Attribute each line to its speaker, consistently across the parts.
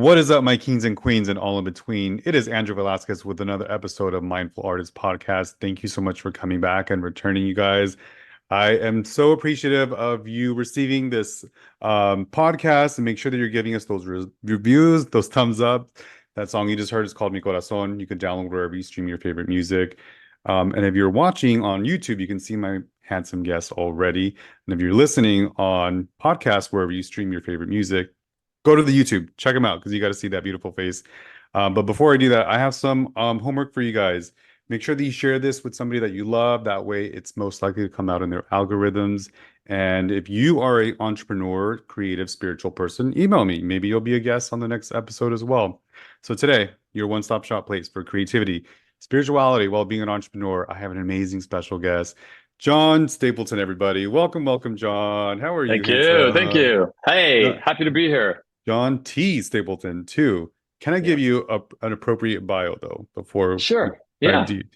Speaker 1: What is up, my kings and queens and all in between? It is Andrew Velasquez with another episode of Mindful Artist Podcast. Thank you so much for coming back and returning, you guys. I am so appreciative of you receiving this podcast, and make sure that you're giving us those reviews, those thumbs up. That song you just heard is called Mi Corazón. You can download wherever you stream your favorite music. And if you're watching on YouTube, you can see my handsome guest already. And if you're listening on podcast, wherever you stream your favorite music, go to the YouTube, check them out because you got to see that beautiful face. But before I do that, I have some homework for you guys. Make sure that you share this with somebody that you love. That way, it's most likely to come out in their algorithms. And if you are an entrepreneur, creative, spiritual person, email me. Maybe you'll be a guest on the next episode as well. So today, your one-stop shop place for creativity, spirituality, while being an entrepreneur, I have an amazing special guest, John Stapleton, everybody. Welcome, welcome, John. How are you,
Speaker 2: Thank you. Thank
Speaker 1: handsome?
Speaker 2: you. Hey, happy to be here.
Speaker 1: John T. Stapleton, too. Can I give
Speaker 2: Yes.
Speaker 1: you an appropriate bio, though, before we
Speaker 2: Sure.
Speaker 1: dive
Speaker 2: Yeah,
Speaker 1: deep?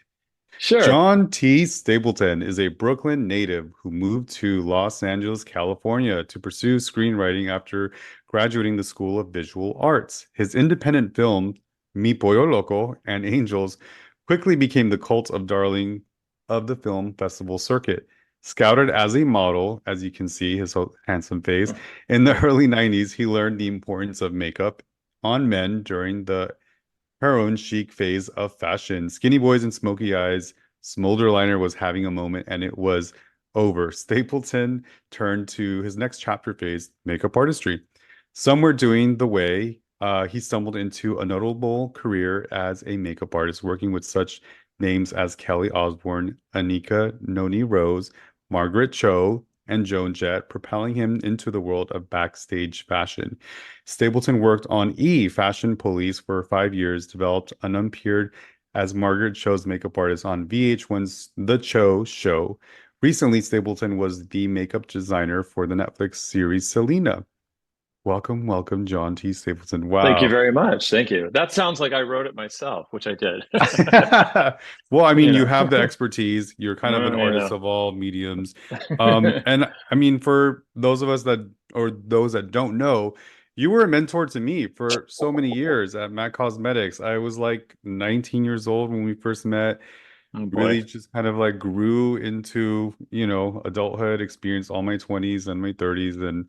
Speaker 2: sure.
Speaker 1: John T. Stapleton is a Brooklyn native who moved to Los Angeles, California to pursue screenwriting after graduating the School of Visual Arts. His independent film, Mi Pollo Loco and Angels, quickly became the cult of darling of the film festival circuit. Scouted as a model, as you can see his handsome face, in the early 90s, he learned the importance of makeup on men during the heroine chic phase of fashion. Skinny boys and smoky eyes. Smolder Liner was having a moment and it was over. Stapleton turned to his next chapter phase, makeup artistry. Some were doing the way he stumbled into a notable career as a makeup artist, working with such names as Kelly Osbourne, Anika Noni Rose, Margaret Cho, and Joan, Jett, propelling him into the world of backstage fashion. Stapleton worked on Fashion Police for 5 years, developed unappeared as Margaret Cho's makeup artist on VH1's The Cho Show. Recently, Stapleton was the makeup designer for the Netflix series Selena. Welcome, welcome, John T. Stapleton.
Speaker 2: Thank you
Speaker 1: Wow.
Speaker 2: very much. Thank you. That sounds like I wrote it myself, which I did.
Speaker 1: Well, I mean,
Speaker 2: You
Speaker 1: you
Speaker 2: know,
Speaker 1: have the expertise. You're kind of an
Speaker 2: you
Speaker 1: artist
Speaker 2: know.
Speaker 1: of all mediums. And I mean, for those of us that, or those that don't know, you were a mentor to me for so many years at Mac Cosmetics. I was like 19 years old when we first met.
Speaker 2: Oh boy.
Speaker 1: Really just kind of like grew into, adulthood, experienced all my 20s and my 30s, and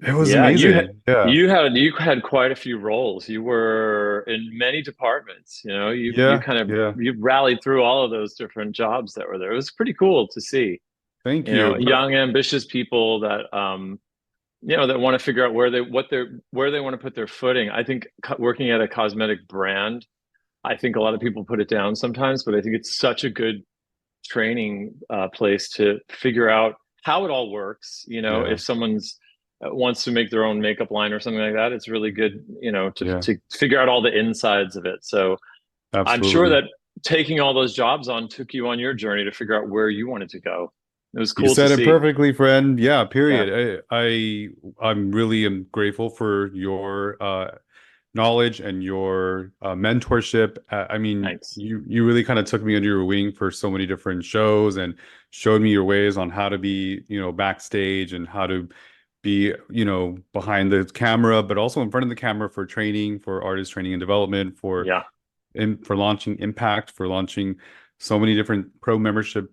Speaker 1: it was
Speaker 2: Yeah,
Speaker 1: amazing. Yeah.
Speaker 2: you had quite a few roles. You were in many departments. You
Speaker 1: Yeah.
Speaker 2: kind of
Speaker 1: Yeah.
Speaker 2: you rallied through all of those different jobs that were there. It was pretty cool to see.
Speaker 1: Thank you. But
Speaker 2: Young, ambitious people that that want to figure out where they want to put their footing. I think working at a cosmetic brand, I think a lot of people put it down sometimes, but I think it's such a good training place to figure out how it all works.
Speaker 1: yeah.
Speaker 2: If someone's wants to make their own makeup line or something like that, it's really good, to
Speaker 1: Yeah.
Speaker 2: figure out all the insides of it. So I'm sure
Speaker 1: Absolutely.
Speaker 2: that taking all those jobs on took you on your journey to figure out where you wanted to go. It was
Speaker 1: You
Speaker 2: cool to
Speaker 1: said it
Speaker 2: see.
Speaker 1: perfectly, friend. Yeah,
Speaker 2: Yeah,
Speaker 1: period. I'm really am grateful for your knowledge and your mentorship. I mean,
Speaker 2: thanks.
Speaker 1: you really kind of took me under your wing for so many different shows and showed me your ways on how to be, backstage and how to be, behind the camera, but also in front of the camera for training, for artist training and development,
Speaker 2: Yeah.
Speaker 1: for launching Impact, for launching so many different pro membership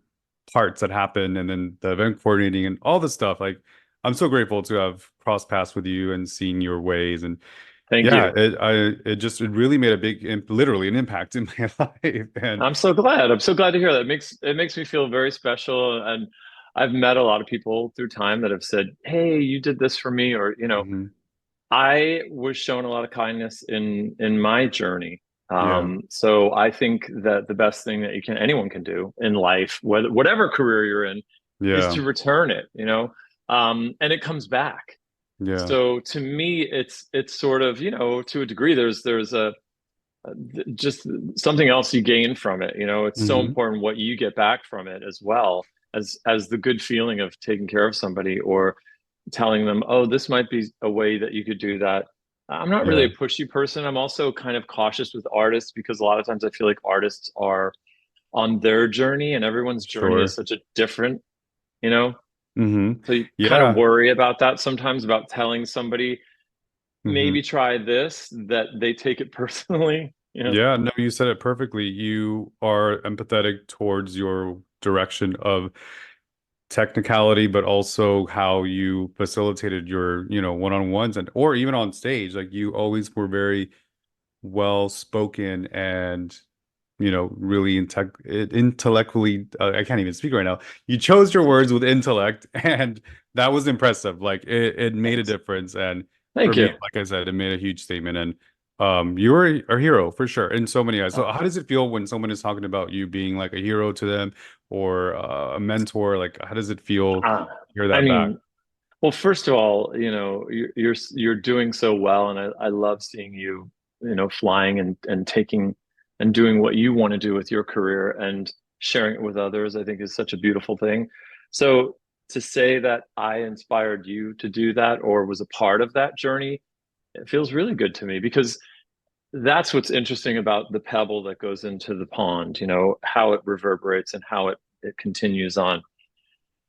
Speaker 1: parts that happen, and then the event coordinating and all this stuff. Like, I'm so grateful to have crossed paths with you and seen your ways. And
Speaker 2: Thank
Speaker 1: yeah,
Speaker 2: you.
Speaker 1: it really made a big, literally an impact in my life. And
Speaker 2: I'm so glad. I'm so glad to hear that. It makes me feel very special. And I've met a lot of people through time that have said, "Hey, you did this for me," or
Speaker 1: mhm,
Speaker 2: I was shown a lot of kindness in my journey.
Speaker 1: yeah,
Speaker 2: So I think that the best thing that anyone can do in life, whatever career you're in, is
Speaker 1: yeah,
Speaker 2: to return it. And it comes back.
Speaker 1: yeah,
Speaker 2: So to me, it's sort of, to a degree, there's just something else you gain from it. It's so
Speaker 1: hmm,
Speaker 2: important what you get back from it, as well as the good feeling of taking care of somebody, or telling them, oh, this might be a way that you could do that. I'm not really
Speaker 1: yeah,
Speaker 2: a pushy person. I'm also kind of cautious with artists, because a lot of times I feel like artists are on their journey and everyone's journey is
Speaker 1: sure,
Speaker 2: such a different, you know?
Speaker 1: hmm,
Speaker 2: So you kind of
Speaker 1: yeah,
Speaker 2: worry about that sometimes, about telling somebody,
Speaker 1: Hmm.
Speaker 2: maybe try this, that they take it personally.
Speaker 1: Yeah, no, you said it perfectly. You are empathetic towards your direction of technicality, but also how you facilitated your, one-on-ones and or even on stage. Like you always were very well spoken and really intellectually, I can't even speak right now. You chose your words with intellect, and that was impressive. Like it made a
Speaker 2: Thanks.
Speaker 1: difference. And for
Speaker 2: Thank
Speaker 1: me,
Speaker 2: you.
Speaker 1: like I said, it made a huge statement. And you were a hero for sure in so many ways. So
Speaker 2: Oh,
Speaker 1: how does it feel when someone is talking about you being like a hero to them or a mentor? Like how does it feel to
Speaker 2: uh,
Speaker 1: hear
Speaker 2: I
Speaker 1: that back?
Speaker 2: mean, well, first of all, you're doing so well, and I love seeing you, flying and taking and doing what you want to do with your career and sharing it with others. I think is such a beautiful thing. So to say that I inspired you to do that or was a part of that journey, it feels really good to me because that's what's interesting about the pebble that goes into the pond. How it reverberates and how it continues on.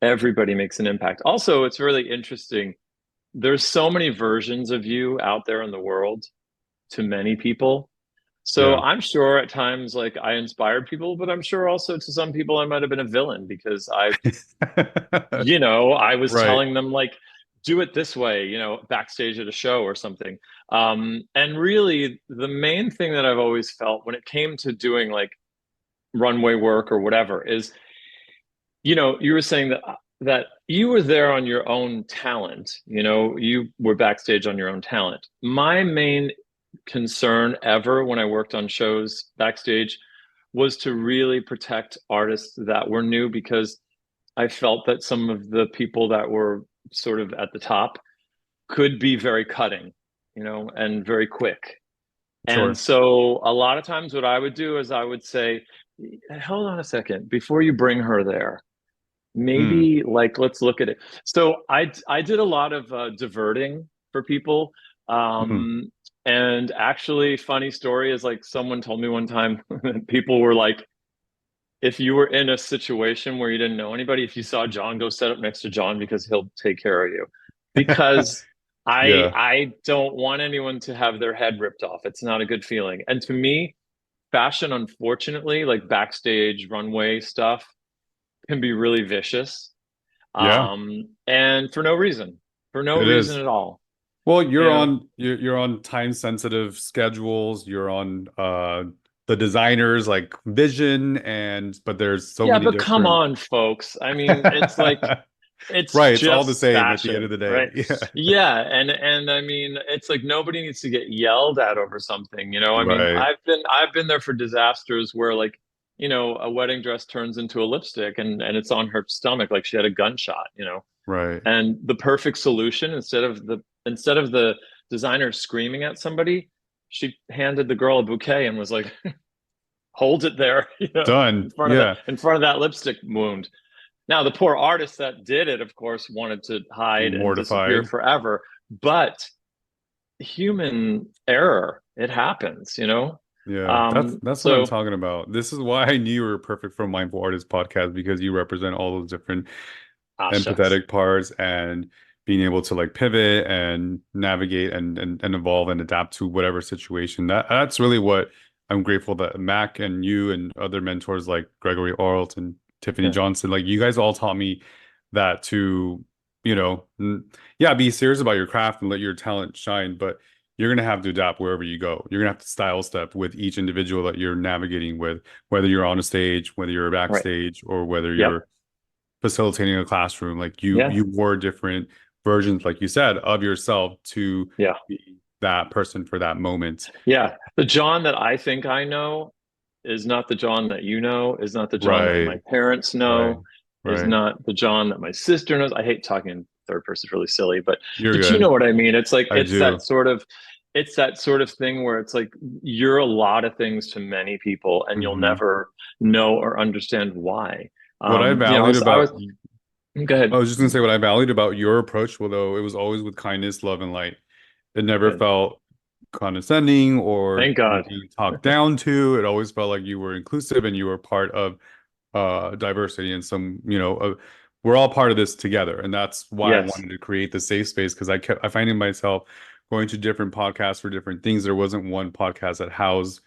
Speaker 2: Everybody makes an impact. Also, it's really interesting. There's so many versions of you out there in the world to many people. So
Speaker 1: Yeah.
Speaker 2: I'm sure at times like I inspired people, but I'm sure also to some people I might have been a villain because I was
Speaker 1: Right.
Speaker 2: telling them like do it this way, backstage at a show or something. And really the main thing that I've always felt when it came to doing like runway work or whatever is you were saying that you were there on your own talent. You were backstage on your own talent. My main concern ever when I worked on shows backstage was to really protect artists that were new because I felt that some of the people that were sort of at the top could be very cutting, and very quick. And
Speaker 1: Sure.
Speaker 2: so a lot of times what I would do is I would say, hold on a second, before you bring her there,
Speaker 1: Mm.
Speaker 2: maybe like let's look at it. So I did a lot of diverting for people.
Speaker 1: Mm.
Speaker 2: And actually funny story is like someone told me one time people were like, if you were in a situation where you didn't know anybody, if you saw John, go set up next to John because he'll take care of you. Because I
Speaker 1: Yeah.
Speaker 2: I don't want anyone to have their head ripped off. It's not a good feeling. And to me, fashion, unfortunately, like backstage runway stuff, can be really vicious.
Speaker 1: Yeah.
Speaker 2: And for no
Speaker 1: It
Speaker 2: reason
Speaker 1: is.
Speaker 2: at all.
Speaker 1: Well,
Speaker 2: You know,
Speaker 1: you're on time sensitive schedules. You're on the designers like vision and but there's so
Speaker 2: yeah,
Speaker 1: many
Speaker 2: but come
Speaker 1: different
Speaker 2: on, folks. I mean, it's like it's
Speaker 1: Right, it's all the
Speaker 2: just
Speaker 1: same at the end of
Speaker 2: fashion,
Speaker 1: the day.
Speaker 2: right? Yeah, and I mean, it's like nobody needs to get yelled at over something. I mean,
Speaker 1: Right,
Speaker 2: I've been there for disasters where like, a wedding dress turns into a lipstick and it's on her stomach like she had a gunshot.
Speaker 1: right.
Speaker 2: And the perfect solution instead of the designer screaming at somebody, she handed the girl a bouquet and was like, hold it there, in
Speaker 1: Done.
Speaker 2: front of that
Speaker 1: Yeah.
Speaker 2: in front of that lipstick wound. Now, the poor artist that did it, of course, wanted to hide and disappear
Speaker 1: Mortified.
Speaker 2: forever. But human error, it happens.
Speaker 1: Yeah, that's what I'm
Speaker 2: So,
Speaker 1: talking about. This is why I knew you were perfect for Mindful Artist podcast because you represent all those different
Speaker 2: shucks.
Speaker 1: empathetic parts and being able to like pivot and navigate and evolve and adapt to whatever situation. That's really what I'm grateful that Mac and you and other mentors like Gregory Arlt and Tiffany
Speaker 2: Yeah,
Speaker 1: Johnson, like you guys all taught me that to, yeah, be serious about your craft and let your talent shine, but you're gonna have to adapt wherever you go. You're gonna have to style step with each individual that you're navigating with, whether you're on a stage, whether you're
Speaker 2: right.
Speaker 1: backstage, or whether
Speaker 2: Yep.
Speaker 1: you're facilitating a classroom. Like you
Speaker 2: Yeah.
Speaker 1: you were different versions, like you said, of yourself to
Speaker 2: Yeah.
Speaker 1: be that person for that moment.
Speaker 2: Yeah. The John that I think I know is not the John that you know, is not the John that my
Speaker 1: Right,
Speaker 2: parents
Speaker 1: right,
Speaker 2: know, is
Speaker 1: right.
Speaker 2: not the John that my sister knows. I hate talking in third person, it's really silly, but
Speaker 1: You're
Speaker 2: but you know
Speaker 1: good.
Speaker 2: what I mean. It's like
Speaker 1: I do.
Speaker 2: it's that sort of thing where it's like you're a lot of things to many people and you'll
Speaker 1: Hmm.
Speaker 2: never know or understand why.
Speaker 1: What I
Speaker 2: I
Speaker 1: valued
Speaker 2: was I was
Speaker 1: about
Speaker 2: go ahead.
Speaker 1: I was just gonna say what I valued about your approach, although it was always with kindness, love, and light. It never
Speaker 2: Good.
Speaker 1: felt condescending or
Speaker 2: Thank God.
Speaker 1: being talked down to. It always felt like you were inclusive and you were part of diversity and we're all part of this together. And that's why I
Speaker 2: Yes.
Speaker 1: wanted to create the safe space because I finding myself going to different podcasts for different things. There wasn't one podcast that housed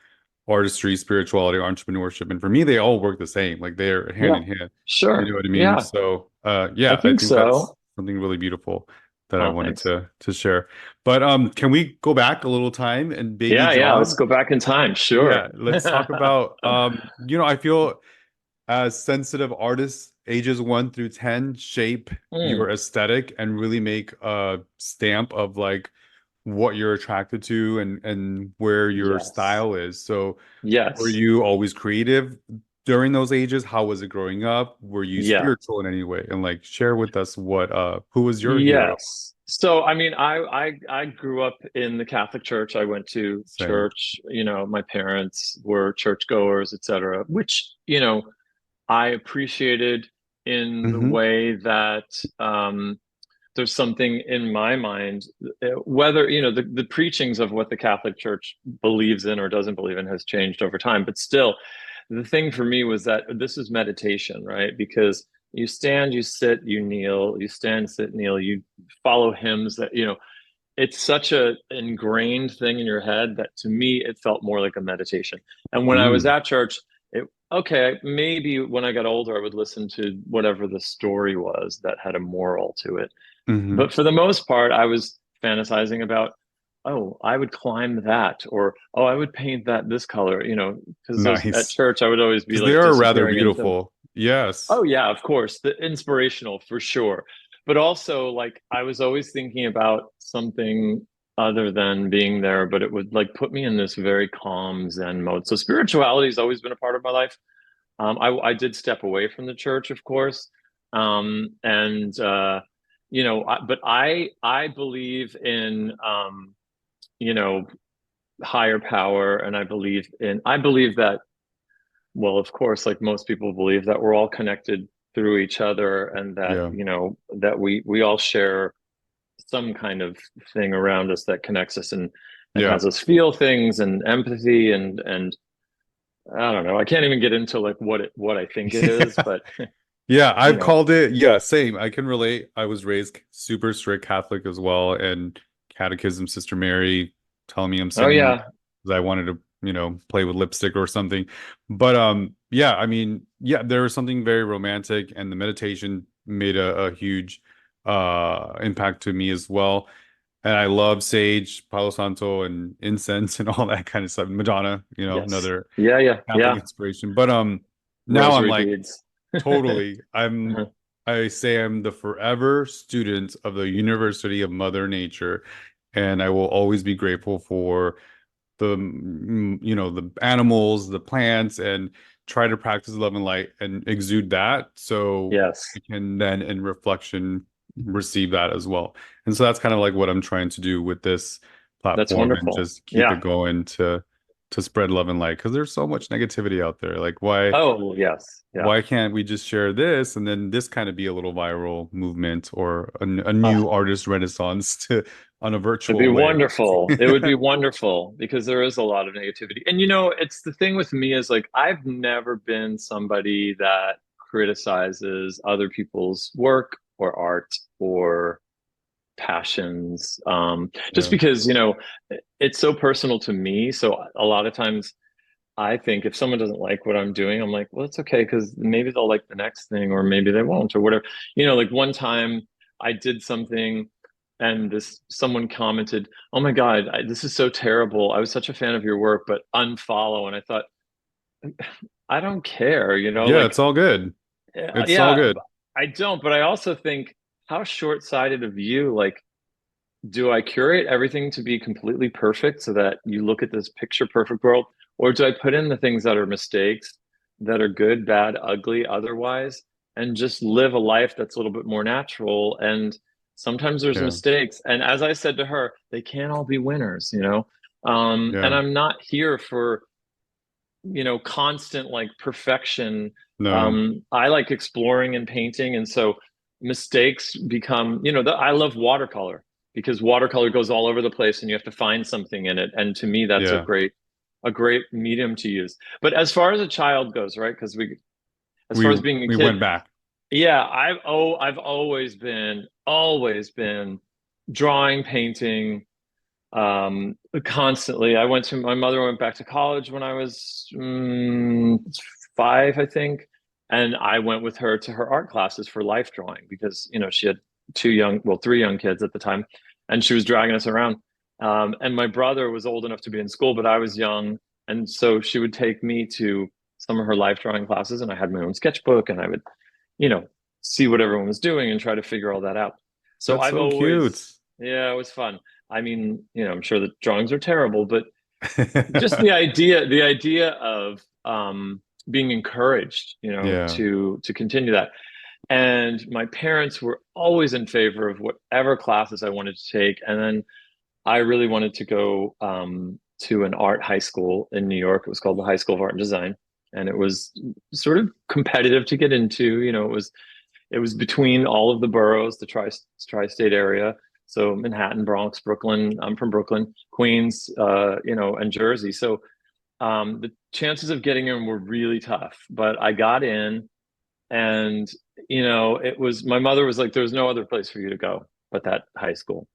Speaker 1: artistry, spirituality, entrepreneurship. And for me, they all work the same. Like they're hand
Speaker 2: Yeah,
Speaker 1: in hand. You know
Speaker 2: sure.
Speaker 1: what I mean?
Speaker 2: Yeah,
Speaker 1: So
Speaker 2: I
Speaker 1: yeah, I
Speaker 2: think
Speaker 1: think that's
Speaker 2: so.
Speaker 1: something really beautiful that I
Speaker 2: Oh,
Speaker 1: wanted
Speaker 2: thanks.
Speaker 1: to share. But can we go back a little time and baby
Speaker 2: Yeah, yeah. Let's
Speaker 1: John?
Speaker 2: go back in time. Sure.
Speaker 1: Yeah, let's talk about I feel as sensitive artists, ages 1 through 10 shape
Speaker 2: Mm,
Speaker 1: your aesthetic and really make a stamp of like what you're attracted to and where your
Speaker 2: yes.
Speaker 1: style is. So were
Speaker 2: Yes.
Speaker 1: you always creative during those ages? How was it growing up? Were you
Speaker 2: Yeah.
Speaker 1: spiritual in any way? And like share with us what who was your hero?
Speaker 2: Yes. So, I mean, I grew up in the Catholic Church. I went to
Speaker 1: Same.
Speaker 2: church. My parents were churchgoers, etc., which, I appreciated in the
Speaker 1: Hmm.
Speaker 2: way that there's something in my mind, whether, the preachings of what the Catholic Church believes in or doesn't believe in has changed over time. But still, the thing for me was that this is meditation, right? Because you stand, you sit, you kneel, you stand, sit, kneel, you follow hymns that, it's such a ingrained thing in your head that to me it felt more like a meditation. And when I was
Speaker 1: Mm.
Speaker 2: at church, okay, maybe when I got older I would listen to whatever the story was that had a moral to it.
Speaker 1: Hmm.
Speaker 2: But for the most part, I was fantasizing about, oh, I would climb that, or oh, I would paint that this color, because those at
Speaker 1: Nice.
Speaker 2: church I would always be
Speaker 1: Because they
Speaker 2: like
Speaker 1: are rather
Speaker 2: disappearing into.
Speaker 1: beautiful. Yes.
Speaker 2: Oh yeah, of course, the inspirational for sure. But also like I was always thinking about something other than being there, but it would like put me in this very calm Zen mode. So spirituality has always been a part of my life. I did step away from the church, of course, and but I believe in you know higher power, and I believe that, well, of course, like most people believe that we're all connected through each other, and that
Speaker 1: Yeah.
Speaker 2: that we all share some kind of thing around us that connects us and
Speaker 1: Yeah.
Speaker 2: has us feel things and empathy and I don't know. I can't even get into like what I think it is, but
Speaker 1: Yeah,
Speaker 2: you
Speaker 1: I've
Speaker 2: know.
Speaker 1: called it. Yeah, same. I can relate. I was raised super strict Catholic as well, and Catechism, Sister Mary telling me I'm
Speaker 2: Oh
Speaker 1: sinning
Speaker 2: yeah.
Speaker 1: because I wanted to, play with lipstick or something. But yeah, I mean, yeah, there was something very romantic, and the meditation made a huge impact to me as well. And I love sage, Palo Santo, and incense and all that kind of stuff. Madonna,
Speaker 2: Yes.
Speaker 1: another
Speaker 2: Yeah, yeah,
Speaker 1: Catholic
Speaker 2: yeah.
Speaker 1: inspiration. But now I'm
Speaker 2: Rosary
Speaker 1: like
Speaker 2: beads.
Speaker 1: totally.
Speaker 2: Uh-huh.
Speaker 1: I say I'm the forever student of the University of Mother Nature, and I will always be grateful for the animals, the plants, and try to practice love and light and exude that so
Speaker 2: Yes.
Speaker 1: I can then in reflection receive that as well. And so that's kind of like what I'm trying to do with this
Speaker 2: That's
Speaker 1: platform and
Speaker 2: wonderful.
Speaker 1: just keep it
Speaker 2: Yeah.
Speaker 1: going to spread love and light because there's so much negativity out there. Like
Speaker 2: Oh, yes. Yeah.
Speaker 1: why can't we just share this and then this kind of be a little viral movement or a
Speaker 2: Uh,
Speaker 1: new artist renaissance to on a
Speaker 2: It'd be
Speaker 1: virtual way?
Speaker 2: wonderful. It would be wonderful because there is a lot of negativity. And it's the thing with me is like I've never been somebody that criticizes other people's work or art or passions. Just
Speaker 1: Yeah.
Speaker 2: because, it's so personal to me. So a lot of times I think if someone doesn't like what I'm doing, I'm like, well, it's okay because maybe they'll like the next thing or maybe they won't or whatever. Like one time I did something and this someone commented, "Oh my God, this is so terrible. I was such a fan of your work, but unfollow." And I thought, I don't care,
Speaker 1: Yeah, it's all good. It's all
Speaker 2: yeah,
Speaker 1: good.
Speaker 2: I don't, but I also think how short-sighted of you, like, do I curate everything to be completely perfect so that you look at this picture perfect world? Or do I put in the things that are mistakes, that are good, bad, ugly, otherwise, and just live a life that's a little bit more natural? And sometimes there's
Speaker 1: Yeah.
Speaker 2: mistakes. And as I said to her, they can't all be winners. And
Speaker 1: Yeah.
Speaker 2: I'm not here for, constant like perfection.
Speaker 1: No.
Speaker 2: I like exploring and painting. And so mistakes become, I love watercolor because watercolor goes all over the place and you have to find something in it. And to me, that's
Speaker 1: Yeah.
Speaker 2: a great medium to use. But as far as a child goes, right? As
Speaker 1: We
Speaker 2: far as being a
Speaker 1: we
Speaker 2: kid,
Speaker 1: went back.
Speaker 2: yeah, I've always been drawing, painting, Constantly. My mother went back to college when I was 5, I think. And I went with her to her art classes for life drawing because, she had 3 young kids at the time, and she was dragging us around. And my brother was old enough to be in school, but I was young. And so she would take me to some of her life drawing classes, and I had my own sketchbook, and I would, you know, see what everyone was doing and try to figure all that out. So
Speaker 1: That's
Speaker 2: I've
Speaker 1: so
Speaker 2: always,
Speaker 1: cute.
Speaker 2: yeah, it was fun. I mean, I'm sure the drawings are terrible, but just the idea of being encouraged,
Speaker 1: Yeah.
Speaker 2: to continue that. And my parents were always in favor of whatever classes I wanted to take. And then I really wanted to go to an art high school in New York. It was called the High School of Art and Design, and it was sort of competitive to get into. It was between all of the boroughs, the tri-state area. So Manhattan, Bronx, Brooklyn. I'm from Brooklyn, Queens, and Jersey. So the chances of getting in were really tough, but I got in, and it was my mother was like, "There's no other place for you to go but that high school."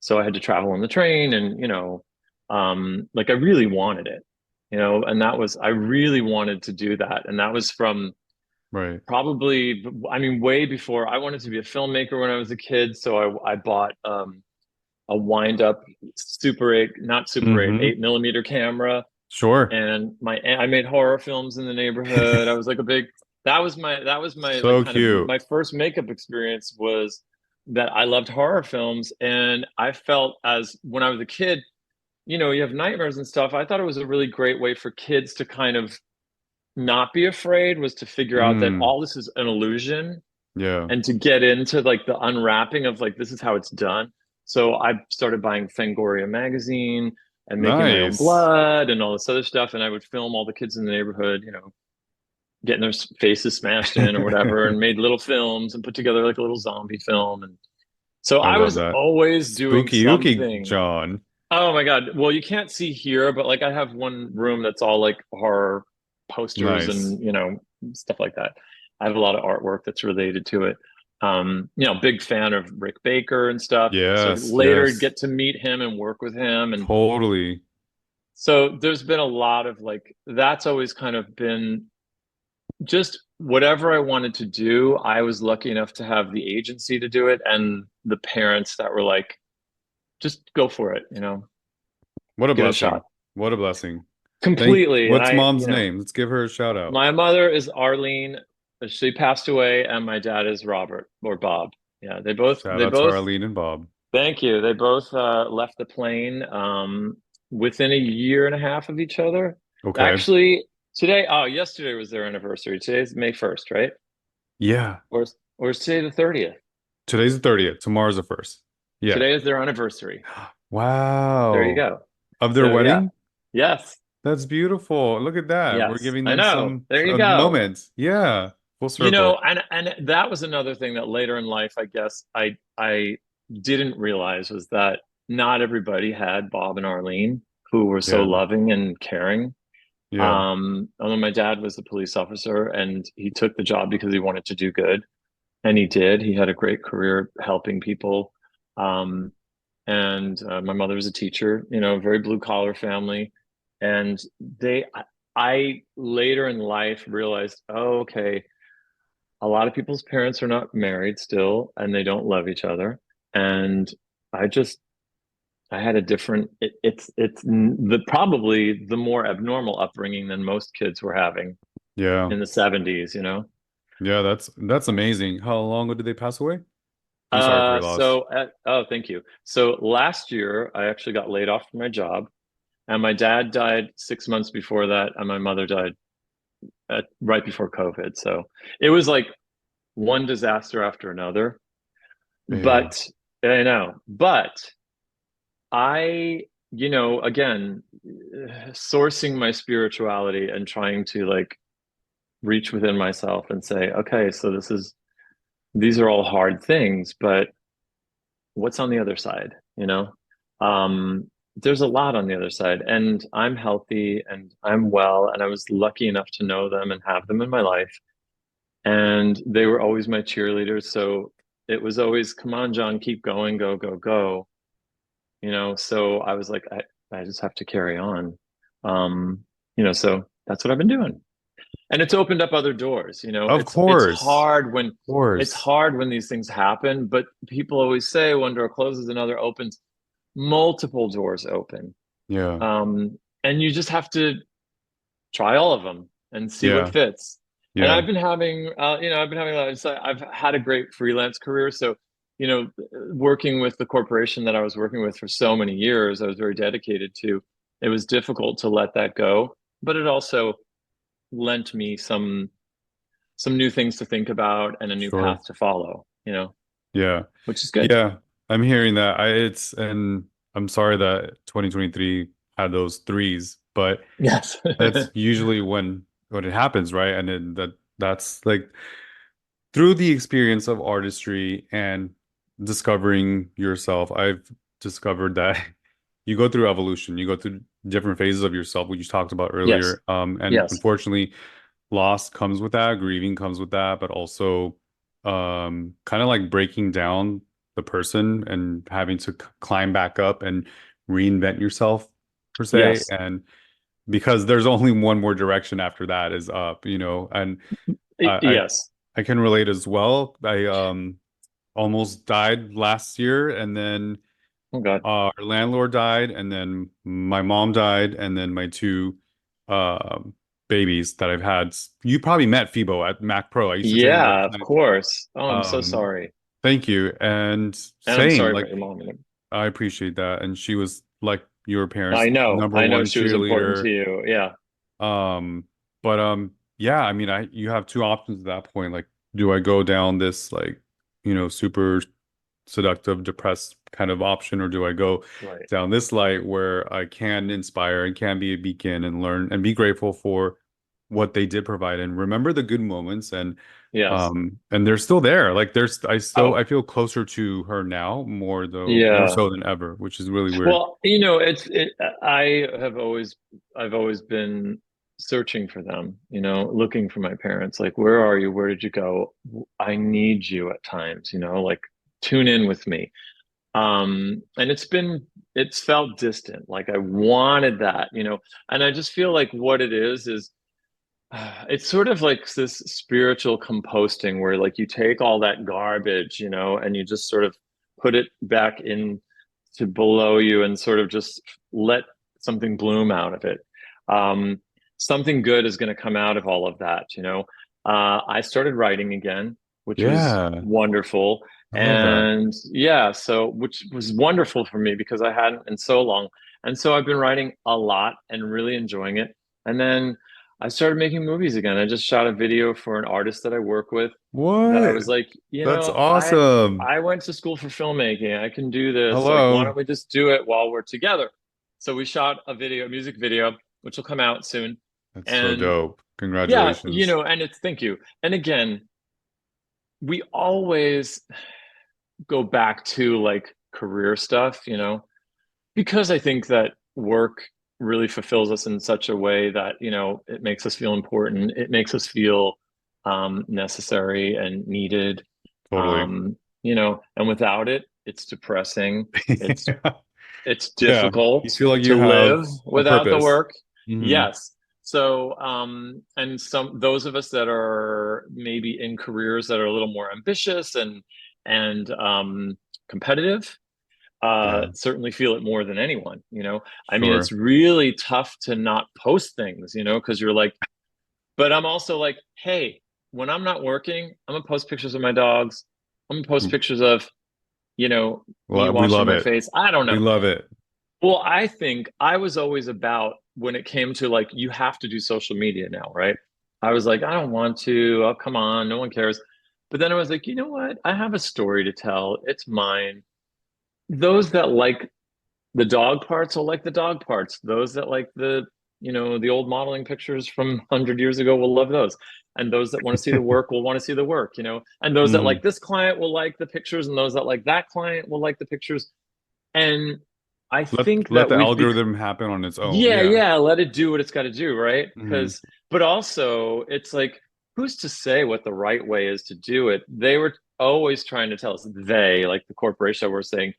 Speaker 2: So I had to travel on the train, and like I really wanted it, and I really wanted to do that, and that was from
Speaker 1: Right.
Speaker 2: probably, I mean, way before. I wanted to be a filmmaker when I was a kid, so I bought a wind up Super 8, not Super 8,
Speaker 1: Mm-hmm.
Speaker 2: 8 millimeter camera,
Speaker 1: Sure.
Speaker 2: and I made horror films in the neighborhood. I was like a big that was my like
Speaker 1: So
Speaker 2: kind of
Speaker 1: cute.
Speaker 2: my first makeup experience was that I loved horror films, and I felt as when I was a kid, you have nightmares and stuff. I thought it was a really great way for kids to kind of not be afraid, was to figure out that
Speaker 1: Mm.
Speaker 2: all this is an illusion,
Speaker 1: Yeah.
Speaker 2: and to get into like the unwrapping of like this is how it's done. So I started buying Fangoria magazine and making my own
Speaker 1: Nice.
Speaker 2: blood and all this other stuff, and I would film all the kids in the neighborhood, getting their faces smashed in or whatever, and made little films and put together like a little zombie film. And so
Speaker 1: I
Speaker 2: I
Speaker 1: love
Speaker 2: was
Speaker 1: that.
Speaker 2: always doing
Speaker 1: Spooky ooky,
Speaker 2: something.
Speaker 1: John.
Speaker 2: Oh my God. Well, you can't see here, but like I have one room that's all like horror posters
Speaker 1: Nice.
Speaker 2: and, stuff like that. I have a lot of artwork that's related to it. Big fan of Rick Baker and stuff. So
Speaker 1: Yes,
Speaker 2: later
Speaker 1: yes.
Speaker 2: get to meet him and work with him. And
Speaker 1: Totally.
Speaker 2: so there's been a lot of like, that's always kind of been just whatever I wanted to do. I was lucky enough to have the agency to do it and the parents that were like, just go for it,
Speaker 1: What a
Speaker 2: give it a shot.
Speaker 1: blessing. What a blessing.
Speaker 2: Completely. And
Speaker 1: What's mom's name? Let's give her a shout out.
Speaker 2: my mother is Arlene. She passed away, and my dad is Robert or Bob. Yeah, they both,
Speaker 1: Shout
Speaker 2: they
Speaker 1: out to
Speaker 2: both,
Speaker 1: Arlene and Bob.
Speaker 2: thank you. They both left the plane within a year and a half of each other.
Speaker 1: Okay.
Speaker 2: Actually, yesterday was their anniversary. Today's May 1st, right?
Speaker 1: Yeah.
Speaker 2: Or is today the 30th?
Speaker 1: Today's the 30th. Tomorrow's the first. Yeah.
Speaker 2: Today is their anniversary. There you
Speaker 1: Wow.
Speaker 2: go.
Speaker 1: Of their
Speaker 2: So yeah.
Speaker 1: wedding?
Speaker 2: Yes.
Speaker 1: That's beautiful. Look at that. We're
Speaker 2: Yes.
Speaker 1: giving
Speaker 2: I
Speaker 1: them
Speaker 2: know.
Speaker 1: some
Speaker 2: There you
Speaker 1: a
Speaker 2: go.
Speaker 1: moment. Yeah. Full circle.
Speaker 2: And that was another thing that later in life, I guess I didn't realize, was that not everybody had Bob and Arlene who were so
Speaker 1: Yeah.
Speaker 2: loving and caring.
Speaker 1: Yeah.
Speaker 2: Although my dad was a police officer, and he took the job because he wanted to do good, and he did. He had a great career helping people. Um, and my mother was a teacher, very blue collar family. And I later in life realized, oh, okay, a lot of people's parents are not married still, and they don't love each other. And I just, I had a different, it's the probably the more abnormal upbringing than most kids were having
Speaker 1: Yeah.
Speaker 2: in the 70s,
Speaker 1: Yeah, that's amazing. How long ago did they pass away? I'm sorry for your loss.
Speaker 2: Oh, thank you. So last year, I actually got laid off from my job, and my dad died 6 months before that, and my mother died right before COVID. So it was like one disaster after another.
Speaker 1: Hey.
Speaker 2: But I know, but I, again, sourcing my spirituality and trying to like reach within myself and say, okay, so these are all hard things, but what's on the other side, there's a lot on the other side, and I'm healthy and I'm well, and I was lucky enough to know them and have them in my life, and they were always my cheerleaders. So it was always, come on, John, keep going, go, go, go. So I was like, I just have to carry on. Um, so that's what I've been doing. And it's opened up other doors.
Speaker 1: Of
Speaker 2: It's
Speaker 1: course.
Speaker 2: hard when
Speaker 1: Of course.
Speaker 2: these things happen, but people always say one door closes, another opens. Multiple doors open.
Speaker 1: Yeah.
Speaker 2: And you just have to try all of them and see what
Speaker 1: Yeah.
Speaker 2: fits. And
Speaker 1: Yeah.
Speaker 2: I've been having a lot of, so I've had a great freelance career. So, working with the corporation that I was working with for so many years, I was very dedicated to. It was difficult to let that go, but it also lent me some new things to think about and a new
Speaker 1: Sure.
Speaker 2: path to follow,
Speaker 1: Yeah.
Speaker 2: which is good.
Speaker 1: Yeah. I'm hearing that. And I'm sorry that 2023 had those threes, but
Speaker 2: Yes.
Speaker 1: that's usually when it happens, right? And then that's like through the experience of artistry and discovering yourself, I've discovered that you go through evolution, you go through different phases of yourself, which you talked about
Speaker 2: Yes.
Speaker 1: earlier. And
Speaker 2: Yes.
Speaker 1: unfortunately, loss comes with that, grieving comes with that, but also kind of like breaking down the person and having to climb back up and reinvent yourself per se.
Speaker 2: Yes.
Speaker 1: And because there's only one more direction after that is up, and I
Speaker 2: Yes.
Speaker 1: I can relate as well. I almost died last year, and then
Speaker 2: Oh God.
Speaker 1: our landlord died, and then my mom died, and then my two uh, babies that I've had. You probably met Phoebo at Mac Pro. I used to train there.
Speaker 2: Yeah, of course. Oh, I'm so
Speaker 1: Um,
Speaker 2: sorry.
Speaker 1: Thank you. And
Speaker 2: And I'm
Speaker 1: same,
Speaker 2: sorry
Speaker 1: like
Speaker 2: about your mom.
Speaker 1: I appreciate that. And she was like your parents' number
Speaker 2: I know
Speaker 1: one
Speaker 2: she was important to
Speaker 1: cheerleader.
Speaker 2: you. Yeah.
Speaker 1: Um, but yeah, I mean, I you have two options at that point. Like, do I go down this like, super seductive, depressed kind of option, or do I go
Speaker 2: Right.
Speaker 1: down this light where I can inspire and can be a beacon and learn and be grateful for what they did provide and remember the good moments
Speaker 2: Yes.
Speaker 1: and they're still there. Like
Speaker 2: Oh,
Speaker 1: I feel closer to her now more
Speaker 2: yeah.
Speaker 1: so than ever, which is really weird.
Speaker 2: Well, I have always, I've always been searching for them, looking for my parents. Like, where are you? Where did you go? I need you at times, like tune in with me. And it's felt distant. Like I wanted that, and I just feel like what it is it's sort of like this spiritual composting where like you take all that garbage, and you just sort of put it back in to below you and sort of just let something bloom out of it. Um, Something good is going to come out of all of that. I started writing again, which was
Speaker 1: Yeah,
Speaker 2: wonderful.
Speaker 1: I love that.
Speaker 2: And yeah, so which was wonderful for me because I hadn't in so long. And so I've been writing a lot and really enjoying it. And then I started making movies again. I just shot a video for an artist that I work with that I
Speaker 1: What?
Speaker 2: was like,
Speaker 1: That's awesome.
Speaker 2: I went to school for filmmaking. I can do this. Like, why
Speaker 1: Hello.
Speaker 2: don't we just do it while we're together? So we shot a music video, which will come out soon.
Speaker 1: That's so
Speaker 2: And
Speaker 1: dope.
Speaker 2: yeah,
Speaker 1: Congratulations.
Speaker 2: and it's thank you. And again, we always go back to like career stuff, because I think that work really fulfills us in such a way that, it makes us feel important. It makes us feel necessary and needed.
Speaker 1: Totally.
Speaker 2: And without it, it's depressing. It's it's
Speaker 1: Yeah. You
Speaker 2: difficult
Speaker 1: feel like
Speaker 2: to
Speaker 1: you have
Speaker 2: live
Speaker 1: a
Speaker 2: without the
Speaker 1: purpose.
Speaker 2: work.
Speaker 1: Hmm.
Speaker 2: Yes. So, and some those of us that are maybe in careers that are a little more ambitious and competitive,
Speaker 1: Yeah,
Speaker 2: certainly feel it more than anyone. I mean,
Speaker 1: sure.
Speaker 2: it's really tough to not post things, because you're like, but I'm also like, hey, when I'm not working, I'm gonna post pictures of my dogs. I'm gonna post pictures of, me
Speaker 1: We
Speaker 2: washing
Speaker 1: love
Speaker 2: my
Speaker 1: it.
Speaker 2: face. I don't
Speaker 1: We
Speaker 2: know.
Speaker 1: love it.
Speaker 2: Well, I think I was always about when it came to like, you have to do social media now, right? I was like, I don't want to. Oh, come on, no one cares. But then I was like, you know what? I have a story to tell. It's mine. Those that like the dog parts will like the dog parts. Those that like the old modeling pictures from 100 years ago will love those. And those that want to see the work will want to see the work. And those that
Speaker 1: Hmm.
Speaker 2: like this client will like the pictures, and those that like that client will like the pictures. And I think
Speaker 1: Let
Speaker 2: that
Speaker 1: the
Speaker 2: we've
Speaker 1: algorithm happen on its own.
Speaker 2: yeah,
Speaker 1: Yeah.
Speaker 2: yeah, let it do what it's got to do, right?
Speaker 1: Hmm.
Speaker 2: But also it's like, who's to say what the right way is to do it? They were always trying to tell us, they, like the corporation, were saying,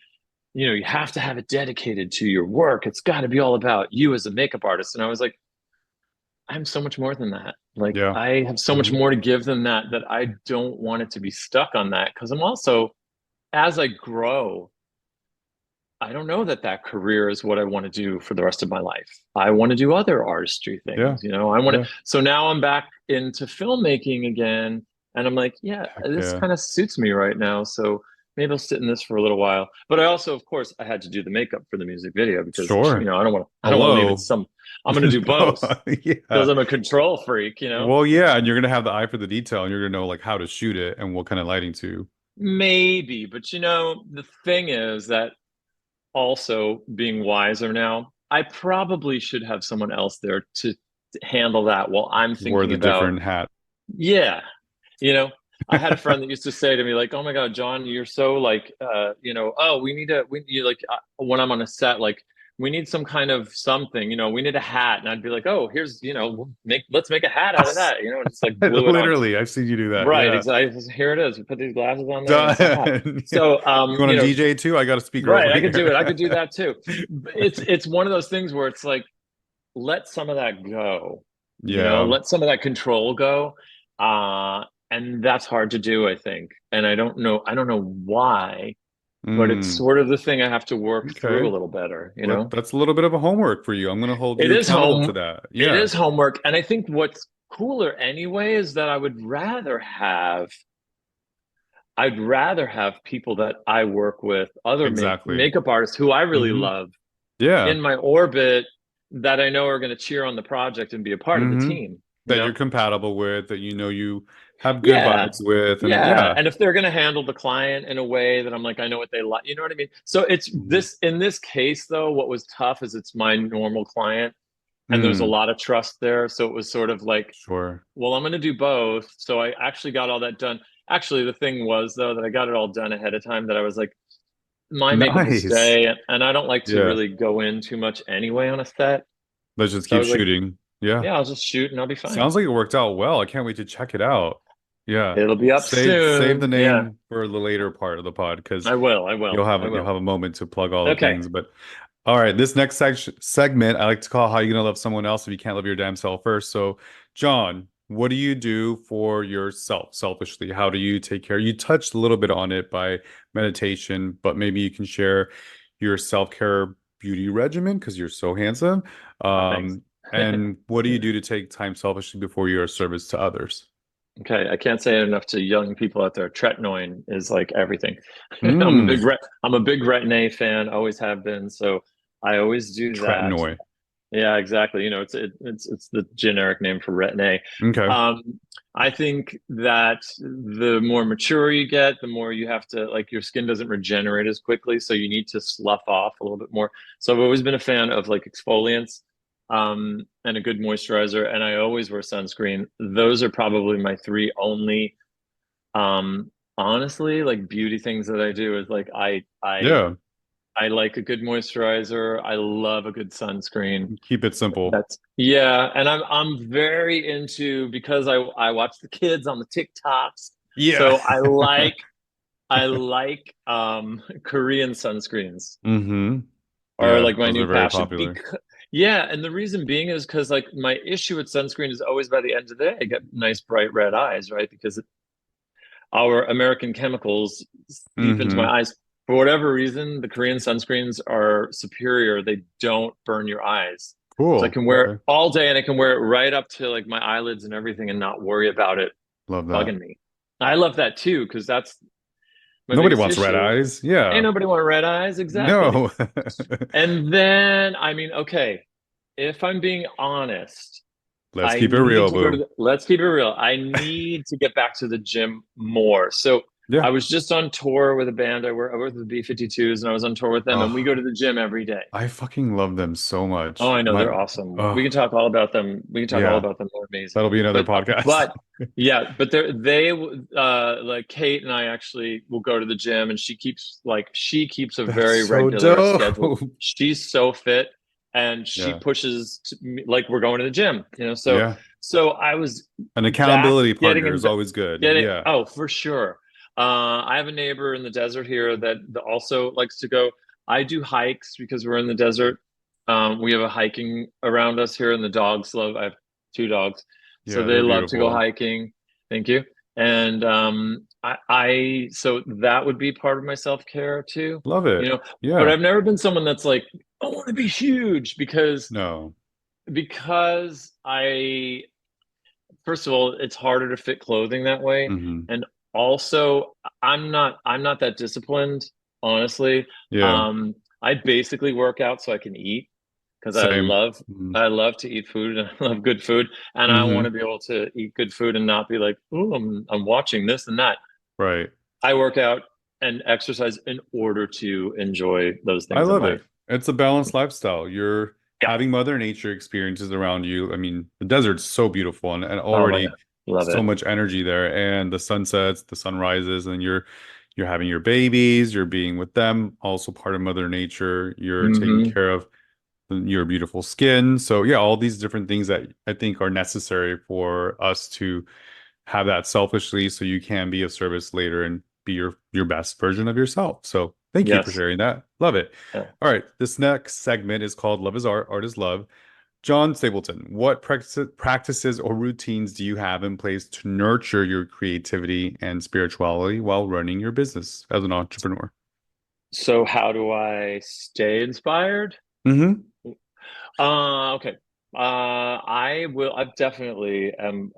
Speaker 2: you have to have it dedicated to your work. It's got to be all about you as a makeup artist. And I was like, I'm so much more than that. Like
Speaker 1: Yeah.
Speaker 2: I have so much
Speaker 1: Mhm.
Speaker 2: more to give than that, that I don't want it to be stuck on that. Cause I'm also, as I grow, I don't know that that career is what I want to do for the rest of my life. I want to do other artistry
Speaker 1: Yeah.
Speaker 2: things, I want
Speaker 1: Yeah.
Speaker 2: to. So now I'm back into filmmaking again, and I'm like, yeah,
Speaker 1: Heck
Speaker 2: this
Speaker 1: yeah.
Speaker 2: kind of suits me right now. So maybe I'll sit in this for a little while. But I also, of course, I had to do the makeup for the music video because
Speaker 1: Sure.
Speaker 2: I don't want to leave it
Speaker 1: Hello.
Speaker 2: some. I'm going to do
Speaker 1: No,
Speaker 2: both
Speaker 1: yeah.
Speaker 2: because I'm a control freak.
Speaker 1: Well, yeah, and you're gonna have the eye for the detail, and you're gonna know like how to shoot it and what kind of lighting to.
Speaker 2: Maybe, but the thing is that also being wiser now, I probably should have someone else there to handle that while I'm
Speaker 1: Wear
Speaker 2: thinking
Speaker 1: the
Speaker 2: about,
Speaker 1: different hat.
Speaker 2: yeah, you know, I had a friend that used to say to me like, "Oh my God, John, you're so like, oh, we need to, we you like when I'm on a set, like we need some kind of something, we need a hat," and I'd be like, "Oh, here's, let's make a hat out of that," and just like glue it on.
Speaker 1: Literally, I've seen you do that.
Speaker 2: Right,
Speaker 1: Yeah.
Speaker 2: exactly. Here it is. We put these glasses on there, and it's a hat.
Speaker 1: Done.
Speaker 2: So,
Speaker 1: You want a DJ too? I got a speaker
Speaker 2: right,
Speaker 1: over
Speaker 2: I could do it. I
Speaker 1: here.
Speaker 2: could do that too. It's one of those things where it's like, let some of that go,
Speaker 1: Yeah.
Speaker 2: let some of that control go. And that's hard to do, I think. And I don't know why, but it's
Speaker 1: Mm.
Speaker 2: sort of the thing I have to work through
Speaker 1: Okay.
Speaker 2: a little better.
Speaker 1: That's a little bit of a homework for you. I'm gonna hold
Speaker 2: It
Speaker 1: you
Speaker 2: is
Speaker 1: accountable to
Speaker 2: home,
Speaker 1: that.
Speaker 2: it
Speaker 1: Yeah.
Speaker 2: is homework. And I think what's cooler anyway is that I'd rather have people that I work with, other
Speaker 1: Exactly.
Speaker 2: makeup artists who I really
Speaker 1: Hmm.
Speaker 2: love
Speaker 1: Yeah.
Speaker 2: in my orbit that I know are going to cheer on the project and be a part of the
Speaker 1: Hmm.
Speaker 2: team,
Speaker 1: That you're compatible with, that you have good
Speaker 2: Yeah.
Speaker 1: vibes with, and
Speaker 2: Yeah.
Speaker 1: yeah.
Speaker 2: And if they're going to handle the client in a way that I'm like, I know what they like, you know what I mean? So it's
Speaker 1: Mhm.
Speaker 2: this, in this case, though, what was tough is it's my normal client and there's a
Speaker 1: Mm.
Speaker 2: lot of trust there. So it was sort of like,
Speaker 1: Sure.
Speaker 2: well, I'm going to do both. So I actually got all that done. Actually, the thing was, though, that I got it all done ahead of time, that I was like, my makeup will
Speaker 1: Nice.
Speaker 2: stay. And I don't like to
Speaker 1: Yeah.
Speaker 2: really go in too much anyway on a set.
Speaker 1: Let's just
Speaker 2: So I
Speaker 1: keep
Speaker 2: was like,
Speaker 1: shooting. Yeah.
Speaker 2: yeah, I'll just shoot and I'll be fine.
Speaker 1: Sounds like it worked out well. I can't wait to check it out. Yeah.
Speaker 2: It'll be up
Speaker 1: Save the
Speaker 2: soon. Yeah,
Speaker 1: name for the later part of the pod because
Speaker 2: I will. I
Speaker 1: you'll
Speaker 2: will.
Speaker 1: have
Speaker 2: I
Speaker 1: you'll
Speaker 2: will.
Speaker 1: have a moment to plug all the
Speaker 2: Okay.
Speaker 1: things. But all right, this next segment I like to call "How You Gonna Love Someone Else If You Can't Love Your Damn Self First." So, John, what do you do for yourself selfishly? How do you take care? You touched a little bit on it by meditation, but maybe you can share your self-care beauty regimen because you're so handsome.
Speaker 2: Thanks.
Speaker 1: And what do you do to take time selfishly before you're a service to others?
Speaker 2: Okay, I can't say it enough to young people out there. Tretinoin is like everything.
Speaker 1: Mm,
Speaker 2: I'm a big Retin-A fan, always have been. So I always do that.
Speaker 1: tretinoin.
Speaker 2: Yeah, exactly. It's the generic name for Retin-A.
Speaker 1: Okay.
Speaker 2: Um, I think that the more mature you get, the more you have to, like, your skin doesn't regenerate as quickly, so you need to slough off a little bit more. So I've always been a fan of like exfoliants, and a good moisturizer, and I always wear sunscreen. Those are probably my three only, honestly, like beauty things that I do is like
Speaker 1: Yeah.
Speaker 2: I like a good moisturizer. I love a good sunscreen.
Speaker 1: Keep it simple.
Speaker 2: That's Yeah, and I'm very into, because I watch the kids on the TikToks.
Speaker 1: Yeah.
Speaker 2: So I like Korean sunscreens
Speaker 1: Mm-hmm.
Speaker 2: are
Speaker 1: Yeah,
Speaker 2: like my
Speaker 1: those
Speaker 2: new
Speaker 1: are very
Speaker 2: passion.
Speaker 1: popular.
Speaker 2: Yeah, and the reason being is because like my issue with sunscreen is always by the end of the day I get nice bright red eyes, right? Because our American chemicals seep into
Speaker 1: Mm-hmm.
Speaker 2: my eyes. For whatever reason, the Korean sunscreens are superior. They don't burn your eyes. So I
Speaker 1: Cool.
Speaker 2: can wear it
Speaker 1: Okay.
Speaker 2: all day, and I can wear it right up to like my eyelids and everything and not worry about it
Speaker 1: Love that.
Speaker 2: bugging me. I love that too, because that's my
Speaker 1: Nobody
Speaker 2: biggest
Speaker 1: wants red
Speaker 2: issue.
Speaker 1: eyes.
Speaker 2: Ain't
Speaker 1: Yeah.
Speaker 2: nobody want red eyes, exactly.
Speaker 1: No.
Speaker 2: And then, I mean, okay, if I'm being honest,
Speaker 1: Let's keep it real, boo.
Speaker 2: let's keep it real. I need to get back to the gym more. So
Speaker 1: Yeah.
Speaker 2: I was just on tour with a band. I work with the B-52s, and I was on tour with them, and we
Speaker 1: Oh,
Speaker 2: go to the gym every day.
Speaker 1: I fucking love them so
Speaker 2: Oh,
Speaker 1: much.
Speaker 2: I know, they're awesome. We
Speaker 1: Oh,
Speaker 2: can talk all about them. We can talk all
Speaker 1: yeah.
Speaker 2: about them. They're amazing.
Speaker 1: That'll be another podcast.
Speaker 2: But yeah, but they like Kate and I actually will go to the gym, and she keeps a
Speaker 1: That's
Speaker 2: very
Speaker 1: so
Speaker 2: regular schedule.
Speaker 1: dope.
Speaker 2: She's so fit, and she
Speaker 1: Yeah.
Speaker 2: pushes like we're going to the gym. So
Speaker 1: Yeah.
Speaker 2: I was
Speaker 1: An
Speaker 2: back
Speaker 1: accountability
Speaker 2: getting
Speaker 1: partner
Speaker 2: in
Speaker 1: is always good.
Speaker 2: getting
Speaker 1: Yeah.
Speaker 2: oh, for sure. I have a neighbor in the desert here that also likes to go. I do hikes because we're in the desert. We have a hiking around us here, and the dogs love. I have two dogs, so
Speaker 1: Yeah,
Speaker 2: they
Speaker 1: they're
Speaker 2: love to go
Speaker 1: beautiful.
Speaker 2: hiking. Thank you. And so that would be part of my self-care too,
Speaker 1: Love
Speaker 2: you
Speaker 1: it.
Speaker 2: know. But
Speaker 1: Yeah.
Speaker 2: I've never been someone that's like, I want to be huge
Speaker 1: No.
Speaker 2: because I first of all, it's harder to fit clothing that way.
Speaker 1: Hmm.
Speaker 2: And also, I'm not that disciplined, honestly.
Speaker 1: Yeah.
Speaker 2: Um, I basically work out so I can eat because
Speaker 1: Same.
Speaker 2: I love to eat food and I love good food. And I want
Speaker 1: Mm-hmm.
Speaker 2: to be able to eat good food and not be like, oh, I'm watching this and that.
Speaker 1: Right.
Speaker 2: I work out and exercise in order to enjoy those
Speaker 1: I
Speaker 2: things in
Speaker 1: love it.
Speaker 2: life.
Speaker 1: It's a balanced lifestyle. You're
Speaker 2: Yeah.
Speaker 1: having Mother Nature experiences around you. I mean, the desert's so beautiful and
Speaker 2: Oh my
Speaker 1: already
Speaker 2: God. Love
Speaker 1: so
Speaker 2: it.
Speaker 1: much energy there. And the sunsets, the sunrises, and you're having your babies, you're being with them, also part of Mother Nature. You're taking
Speaker 2: Hmm.
Speaker 1: care of your beautiful skin. So yeah, all these different things that I think are necessary for us to have that selfishly so you can be of service later and be your best version of yourself. So thank you for
Speaker 2: Yes.
Speaker 1: sharing that. Love it.
Speaker 2: Yeah.
Speaker 1: All right, this next segment is called Love is Art, Art is Love. John Stapleton, what practices or routines do you have in place to nurture your creativity and spirituality while running your business as an entrepreneur?
Speaker 2: So how do I stay inspired?
Speaker 1: Hmm.
Speaker 2: Okay. I will. I definitely am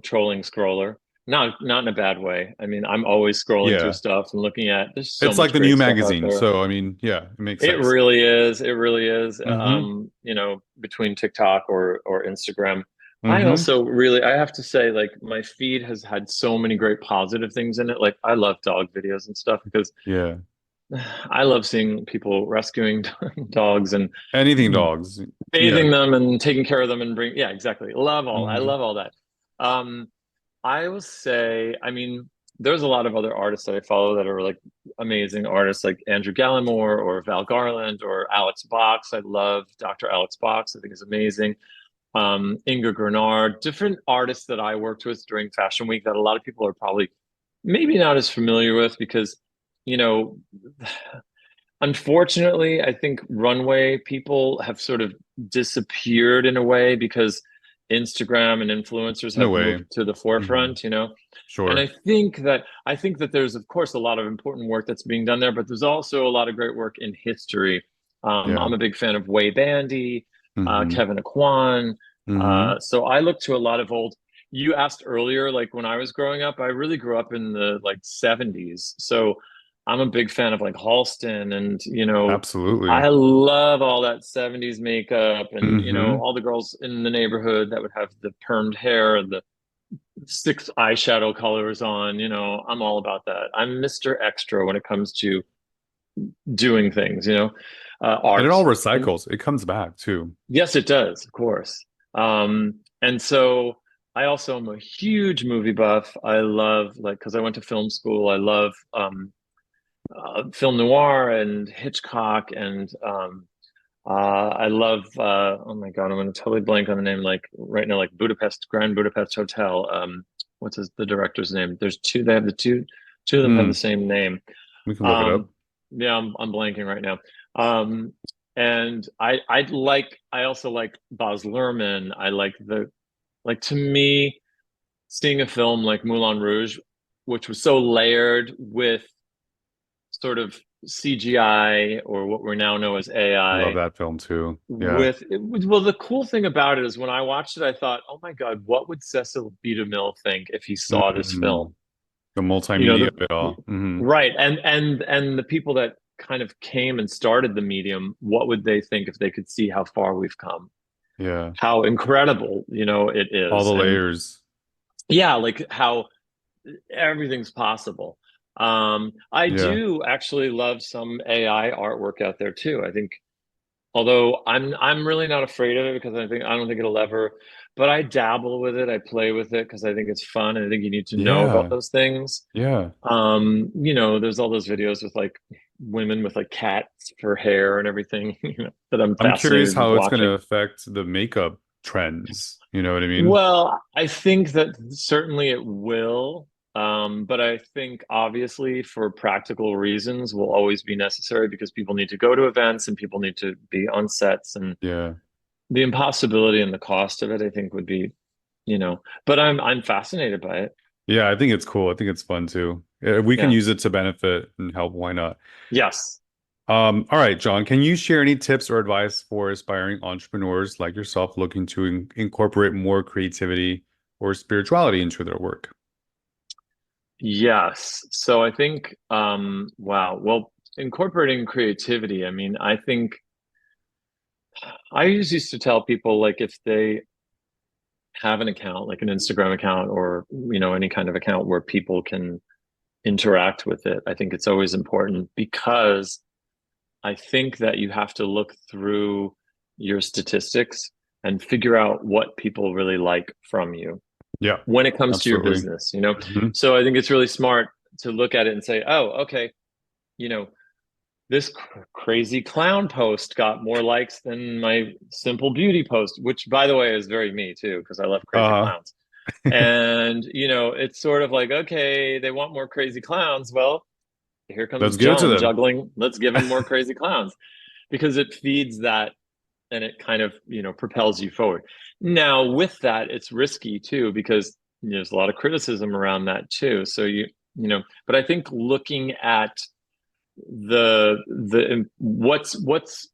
Speaker 2: trolling scroller. Not in a bad way. I mean, I'm always scrolling through
Speaker 1: Yeah.
Speaker 2: stuff and looking at. There's so
Speaker 1: It's like
Speaker 2: much
Speaker 1: the new
Speaker 2: great stuff out
Speaker 1: magazine.
Speaker 2: there.
Speaker 1: So, I mean, yeah, it makes
Speaker 2: It
Speaker 1: sense.
Speaker 2: really is. It really is.
Speaker 1: Hmm.
Speaker 2: Between TikTok or Instagram. I
Speaker 1: Hmm.
Speaker 2: also really, I have to say, like my feed has had so many great positive things in it. Like I love dog videos and stuff because
Speaker 1: Yeah.
Speaker 2: I love seeing people rescuing dogs and
Speaker 1: Anything dogs. Yeah.
Speaker 2: bathing them and taking care of them and yeah, exactly. I
Speaker 1: Hmm.
Speaker 2: love all that. Um, I will say, I mean, there's a lot of other artists that I follow that are like amazing artists, like Andrew Gallimore or Val Garland or Alex Box. I love Dr. Alex Box. I think is amazing. Inga Grenard, different artists that I worked with during Fashion Week that a lot of people are probably maybe not as familiar with because, you know, unfortunately, I think runway people have sort of disappeared in a way because Instagram and influencers
Speaker 1: No
Speaker 2: have
Speaker 1: way.
Speaker 2: moved to the
Speaker 1: Hmm.
Speaker 2: forefront, you know. And
Speaker 1: Sure.
Speaker 2: I think that there's of course a lot of important work that's being done there, but there's also a lot of great work in history.
Speaker 1: Yeah.
Speaker 2: I'm a big fan of Way Bandy,
Speaker 1: Hmm.
Speaker 2: Kevin Aquan.
Speaker 1: Hmm.
Speaker 2: So I look to a lot of old. You asked earlier, like when I was growing up, I really grew up in the like 70s. So I'm a big fan of like Halston and
Speaker 1: Absolutely.
Speaker 2: I love all that 70s makeup and
Speaker 1: Hmm.
Speaker 2: all the girls in the neighborhood that would have the permed hair and the six eyeshadow colors on, I'm all about that. I'm Mr. Extra when it comes to doing things,
Speaker 1: And it
Speaker 2: art.
Speaker 1: all
Speaker 2: And
Speaker 1: recycles. It comes back too.
Speaker 2: yes, it does, of course. And so I also am a huge movie buff. I love like because I went to film school. I love film noir and Hitchcock and I love oh my God, I'm gonna totally blank on the name like right now, like Grand Budapest Hotel. The director's name? There's two, they have two of them have the
Speaker 1: Hmm.
Speaker 2: same name.
Speaker 1: We can look it up.
Speaker 2: Um yeah, I'm blanking right now. Um and I also like Baz Luhrmann. I like the like to me seeing a film like Moulin Rouge, which was so layered with sort of CGI or what we now know as
Speaker 1: Love
Speaker 2: AI.
Speaker 1: that film too. Yeah.
Speaker 2: Well, the cool thing about it is when I watched it, I thought, oh my God, what would Cecil B. DeMille think if he saw this
Speaker 1: Hmm.
Speaker 2: film?
Speaker 1: The
Speaker 2: You know,
Speaker 1: multimedia of it all.
Speaker 2: right. And the people that kind of came and started the medium, what would they think if they could see how far we've come?
Speaker 1: Yeah.
Speaker 2: How incredible, it
Speaker 1: All
Speaker 2: is.
Speaker 1: the
Speaker 2: And
Speaker 1: layers.
Speaker 2: yeah, like how everything's possible. I
Speaker 1: Yeah.
Speaker 2: do actually love some AI artwork out there too. I think, although I'm really not afraid of it because I don't think it'll ever, but I dabble with it. I play with it because I think it's fun and I think you need to know about
Speaker 1: Yeah.
Speaker 2: those things.
Speaker 1: Yeah.
Speaker 2: There's all those videos with like women with like cats for hair and everything, that I'm
Speaker 1: I'm curious
Speaker 2: fascinated with
Speaker 1: how it's going to
Speaker 2: watching.
Speaker 1: affect the makeup trends. You know what I mean?
Speaker 2: Well, I think that certainly it will. But I think obviously for practical reasons will always be necessary because people need to go to events and people need to be on sets, and
Speaker 1: Yeah.
Speaker 2: the impossibility and the cost of it, I think would be, but I'm fascinated by it.
Speaker 1: Yeah, I think it's cool. I think it's fun too. If we can
Speaker 2: Yeah.
Speaker 1: use it to benefit and help, why not?
Speaker 2: Yes.
Speaker 1: All right, John, can you share any tips or advice for aspiring entrepreneurs like yourself looking to incorporate more creativity or spirituality into their work?
Speaker 2: Yes. So I think, wow. Well, incorporating creativity, I mean, I think I always used to tell people like if they have an account, like an Instagram account or, any kind of account where people can interact with it, I think it's always important because I think that you have to look through your statistics and figure out what people really like from you
Speaker 1: Yeah,
Speaker 2: when it comes to your
Speaker 1: absolutely.
Speaker 2: business.
Speaker 1: Hmm.
Speaker 2: So I think it's really smart to look at it and say, oh, okay, you know, this crazy clown post got more likes than my simple beauty post, which by the way is very me too, because I love crazy
Speaker 1: Uh-huh.
Speaker 2: clowns. And, it's sort of like, okay, they want more crazy clowns. Well, here
Speaker 1: Let's
Speaker 2: comes
Speaker 1: give it to
Speaker 2: John
Speaker 1: them.
Speaker 2: juggling. Let's give him more crazy clowns because it feeds that and it kind of, propels you forward. Now, with that, it's risky too because there's a lot of criticism around that too. So but I think looking at the what's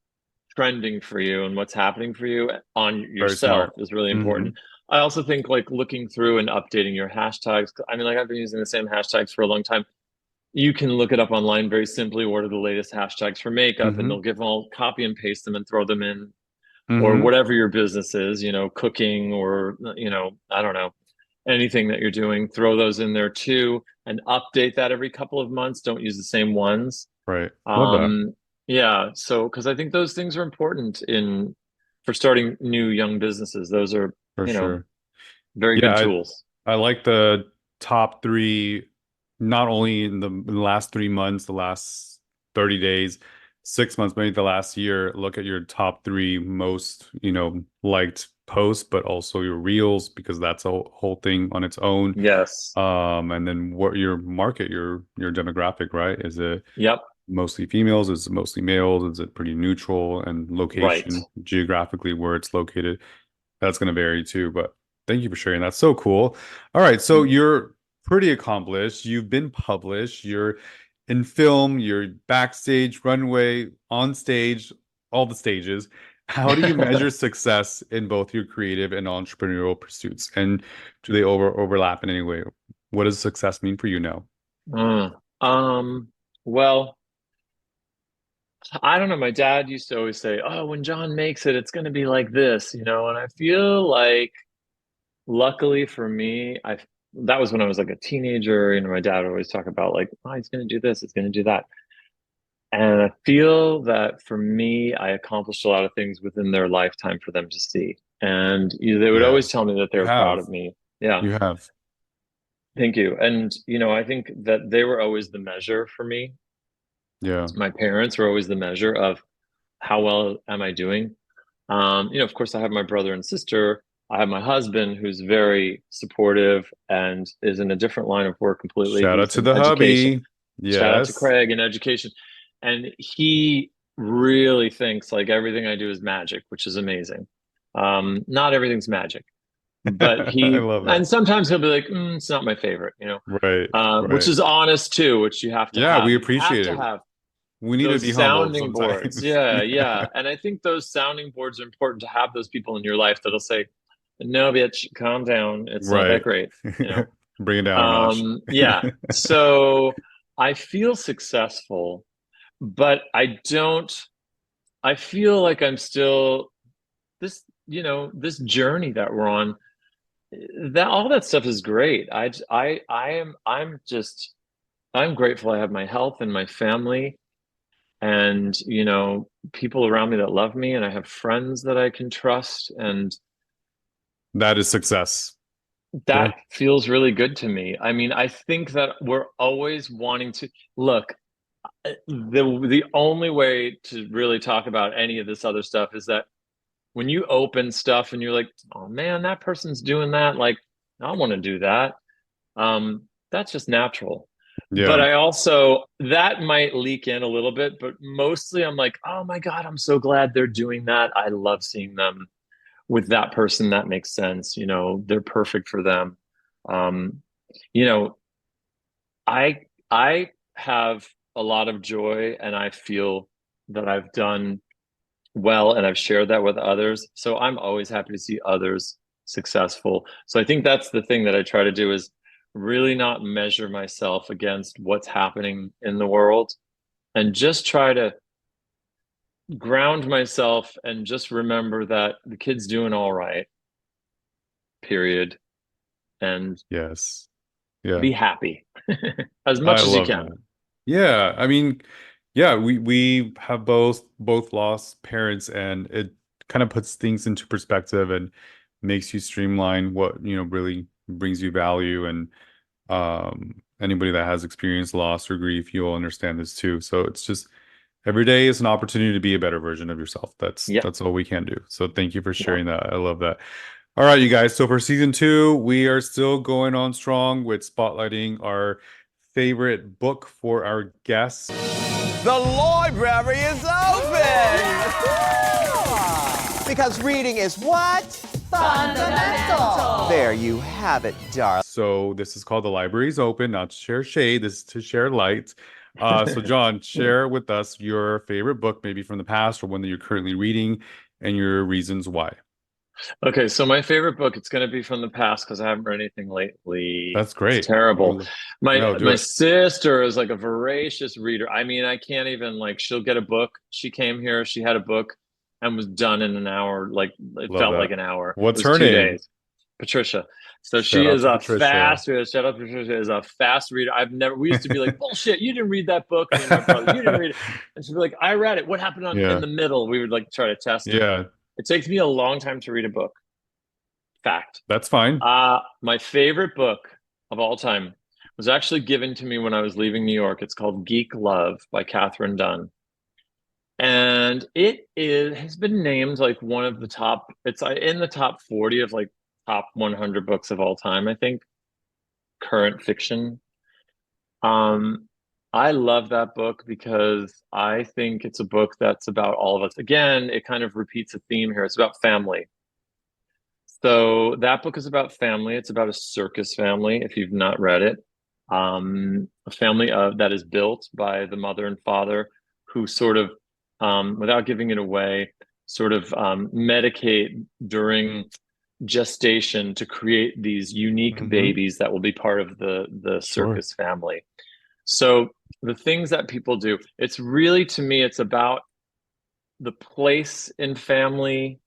Speaker 2: trending for you and what's happening for you on
Speaker 1: Very
Speaker 2: yourself
Speaker 1: smart.
Speaker 2: is really
Speaker 1: Hmm.
Speaker 2: important. I also think like looking through and updating your hashtags. I mean, like I've been using the same hashtags for a long time. You can look it up online very simply. What are the latest hashtags for makeup? And they'll
Speaker 1: Hmm.
Speaker 2: give all copy and paste them and throw them in, or
Speaker 1: Hmm.
Speaker 2: whatever your business is, cooking or, I don't know, anything that you're doing, throw those in there too and update that every couple of months. Don't use the same ones.
Speaker 1: Right. Love that.
Speaker 2: Um, yeah, so because I think those things are important in for starting new young businesses. Those are,
Speaker 1: For sure.
Speaker 2: very
Speaker 1: Yeah,
Speaker 2: good tools.
Speaker 1: I like the top three, not only in the last 3 months, the last 30 days, 6 months, maybe the last year. Look at your top three most, liked posts, but also your reels, because that's a whole thing on its own.
Speaker 2: Yes.
Speaker 1: And then what your market, your demographic, right? Is it
Speaker 2: Yep.
Speaker 1: mostly females? Is it mostly males? Is it pretty neutral? And
Speaker 2: Right.
Speaker 1: location, geographically, where it's located? That's going to vary too, but thank you for sharing. That's so cool. All right, so
Speaker 2: Mm.
Speaker 1: you're pretty accomplished. You've been published. You're in film, you're backstage, runway, on stage, all the stages. How do you measure success in both your creative and entrepreneurial pursuits? And do they overlap in any way? What does success mean for you now?
Speaker 2: Mm. Well, I don't know. My dad used to always say, "Oh, when John makes it, it's going to be like this." And I feel like, luckily for me, I that was when I was like a teenager. My dad would always talk about like, "Oh, he's going to do this, he's going to do that," and I feel that for me, I accomplished a lot of things within their lifetime for them to see, and they would
Speaker 1: Yeah,
Speaker 2: always tell me that they
Speaker 1: you
Speaker 2: were proud
Speaker 1: have.
Speaker 2: of me. Yeah,
Speaker 1: You have.
Speaker 2: thank you. And I think that they were always the measure for me.
Speaker 1: Yeah.
Speaker 2: My parents were always the measure of how well am I doing. Of course, I have my brother and sister. I have my husband who's very supportive and is in a different line of work completely.
Speaker 1: Shout out
Speaker 2: He's
Speaker 1: to
Speaker 2: in
Speaker 1: the
Speaker 2: education.
Speaker 1: hubby.
Speaker 2: Shout out to
Speaker 1: Yes.
Speaker 2: Craig in education. And he really thinks like everything I do is magic, which is amazing. Not everything's magic, but
Speaker 1: I love
Speaker 2: and
Speaker 1: that.
Speaker 2: sometimes he'll be like, it's not my favorite,
Speaker 1: Right,
Speaker 2: which
Speaker 1: right.
Speaker 2: is honest too, which you have to
Speaker 1: Yeah,
Speaker 2: have.
Speaker 1: we
Speaker 2: You have
Speaker 1: appreciate
Speaker 2: to
Speaker 1: it.
Speaker 2: have
Speaker 1: We need to be
Speaker 2: those
Speaker 1: humbled
Speaker 2: sounding boards.
Speaker 1: sometimes.
Speaker 2: Yeah,
Speaker 1: Yeah.
Speaker 2: yeah. And I think those sounding boards are important to have those people in your life that'll say, no, bitch, calm down. It's not that
Speaker 1: Right.
Speaker 2: great.
Speaker 1: Bring it down a notch.
Speaker 2: Yeah. So I feel successful, but I feel like I'm still this journey that we're on, that all that stuff is great. I'm grateful I have my health and my family and people around me that love me, and I have friends that I can trust, and
Speaker 1: That is success. Yeah.
Speaker 2: that feels really good to me. I mean, I think that we're always wanting to look. The only way to really talk about any of this other stuff is that when you open stuff and you're like, oh man, that person's doing that, like I want to do that. that's just natural. But
Speaker 1: Yeah.
Speaker 2: I also, that might leak in a little bit, but mostly I'm like, oh my God, I'm so glad they're doing that. I love seeing them with that person. That makes sense. You know, they're perfect for them. Um, you know, I have a lot of joy and I feel that I've done well and I've shared that with others. So I'm always happy to see others successful. So I think that's the thing that I try to do is really not measure myself against what's happening in the world and just try to ground myself and just remember that the kid's doing all right, period, and
Speaker 1: Yes. Yeah.
Speaker 2: be happy as
Speaker 1: I
Speaker 2: much as you
Speaker 1: love
Speaker 2: can.
Speaker 1: that. Yeah. I mean, yeah, we have both lost parents, and it kind of puts things into perspective and makes you streamline what, really brings you value. And anybody that has experienced loss or grief, you'll understand this too. So it's just every day is an opportunity to be a better version of yourself. That's
Speaker 2: Yeah,
Speaker 1: that's all we can do. So thank you for
Speaker 2: yeah.
Speaker 1: sharing that. I love that. All right, you guys. So for season two, we are still going on strong with spotlighting our favorite book for our guests.
Speaker 3: The library is open! Because reading is what?
Speaker 4: Fundamental.
Speaker 3: There you have it, darling.
Speaker 1: So this is called The Library is Open, not to share shade. This is to share light. So John, share with us your favorite book, maybe from the past or one that you're currently reading, and your reasons why.
Speaker 2: Okay, so my favorite book, it's going to be from the past because I haven't read anything lately.
Speaker 1: That's
Speaker 2: It's
Speaker 1: great.
Speaker 2: terrible. My
Speaker 1: No, do
Speaker 2: my
Speaker 1: it.
Speaker 2: sister is like a voracious reader. I mean, I can't even like she'll get a book. She came here, she had a book and was done in an hour. Like it
Speaker 1: Love
Speaker 2: felt like
Speaker 1: that.
Speaker 2: an hour. It
Speaker 1: What's
Speaker 2: was
Speaker 1: her
Speaker 2: two
Speaker 1: name?
Speaker 2: days. Patricia. So
Speaker 1: Shout
Speaker 2: she
Speaker 1: out
Speaker 2: is
Speaker 1: to
Speaker 2: a
Speaker 1: Patricia.
Speaker 2: fast reader. Shout out Patricia is a fast reader. I've never we used to be like, bullshit, you didn't read that book, me and my brother. You didn't read it. And she'd be like, I read it. What happened on in
Speaker 1: Yeah.
Speaker 2: the middle? We would like try to test her.
Speaker 1: Yeah.
Speaker 2: It takes me a long time to read a book. Fact.
Speaker 1: That's fine.
Speaker 2: My favorite book of all time was actually given to me when I was leaving New York. It's called Geek Love by Catherine Dunn. And has been named like one of the top, it's in the top 40 of like top 100 books of all time, I think, current fiction. Um, I love that book because I think it's a book that's about all of us. Again, it kind of repeats a theme here. It's about family. So that book is about family. It's about a circus family, if you've not read it. A family that is built by the mother and father who sort of, without giving it away, sort of medicate during gestation to create these unique
Speaker 1: Hmm.
Speaker 2: babies that will be part of the
Speaker 1: Sure.
Speaker 2: circus family. So the things that people do, it's really to me, it's about the place in family,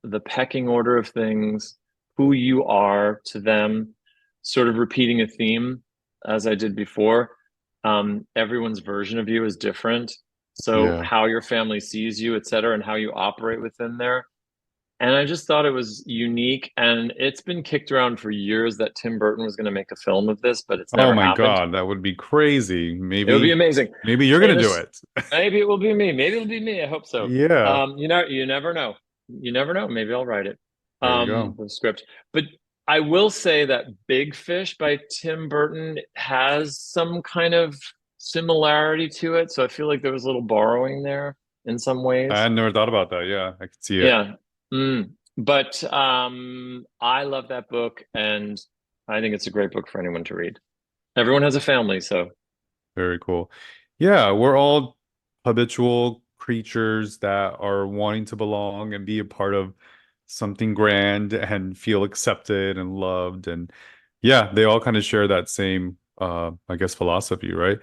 Speaker 2: the pecking order of things, who you are to them, sort of repeating a theme as I did before. Everyone's version of you is different. So
Speaker 1: Yeah.
Speaker 2: how your family sees you, et cetera, and how you operate within there. And I just thought it was unique. And it's been kicked around for years that Tim Burton was going to make a film of this, but it's
Speaker 1: Oh
Speaker 2: never
Speaker 1: my
Speaker 2: happened.
Speaker 1: God, that would be crazy.
Speaker 2: It would be
Speaker 1: Maybe,
Speaker 2: amazing.
Speaker 1: maybe you're
Speaker 2: Hey,
Speaker 1: gonna do
Speaker 2: this
Speaker 1: it.
Speaker 2: maybe it will be me. Maybe it'll be me. I hope so.
Speaker 1: Yeah.
Speaker 2: You never know. You never know. Maybe I'll write it.
Speaker 1: There you go.
Speaker 2: The script. But I will say that Big Fish by Tim Burton has some kind of similarity to it. So I feel like there was a little borrowing there in some
Speaker 1: I
Speaker 2: ways.
Speaker 1: had never thought about that. Yeah, I could see it.
Speaker 2: Yeah. But I love that book and I think it's a great book for anyone to read. Everyone has a family, so
Speaker 1: Very cool. Yeah, we're all habitual creatures that are wanting to belong and be a part of something grand and feel accepted and loved. And yeah, they all kind of share that same, I guess, philosophy, right?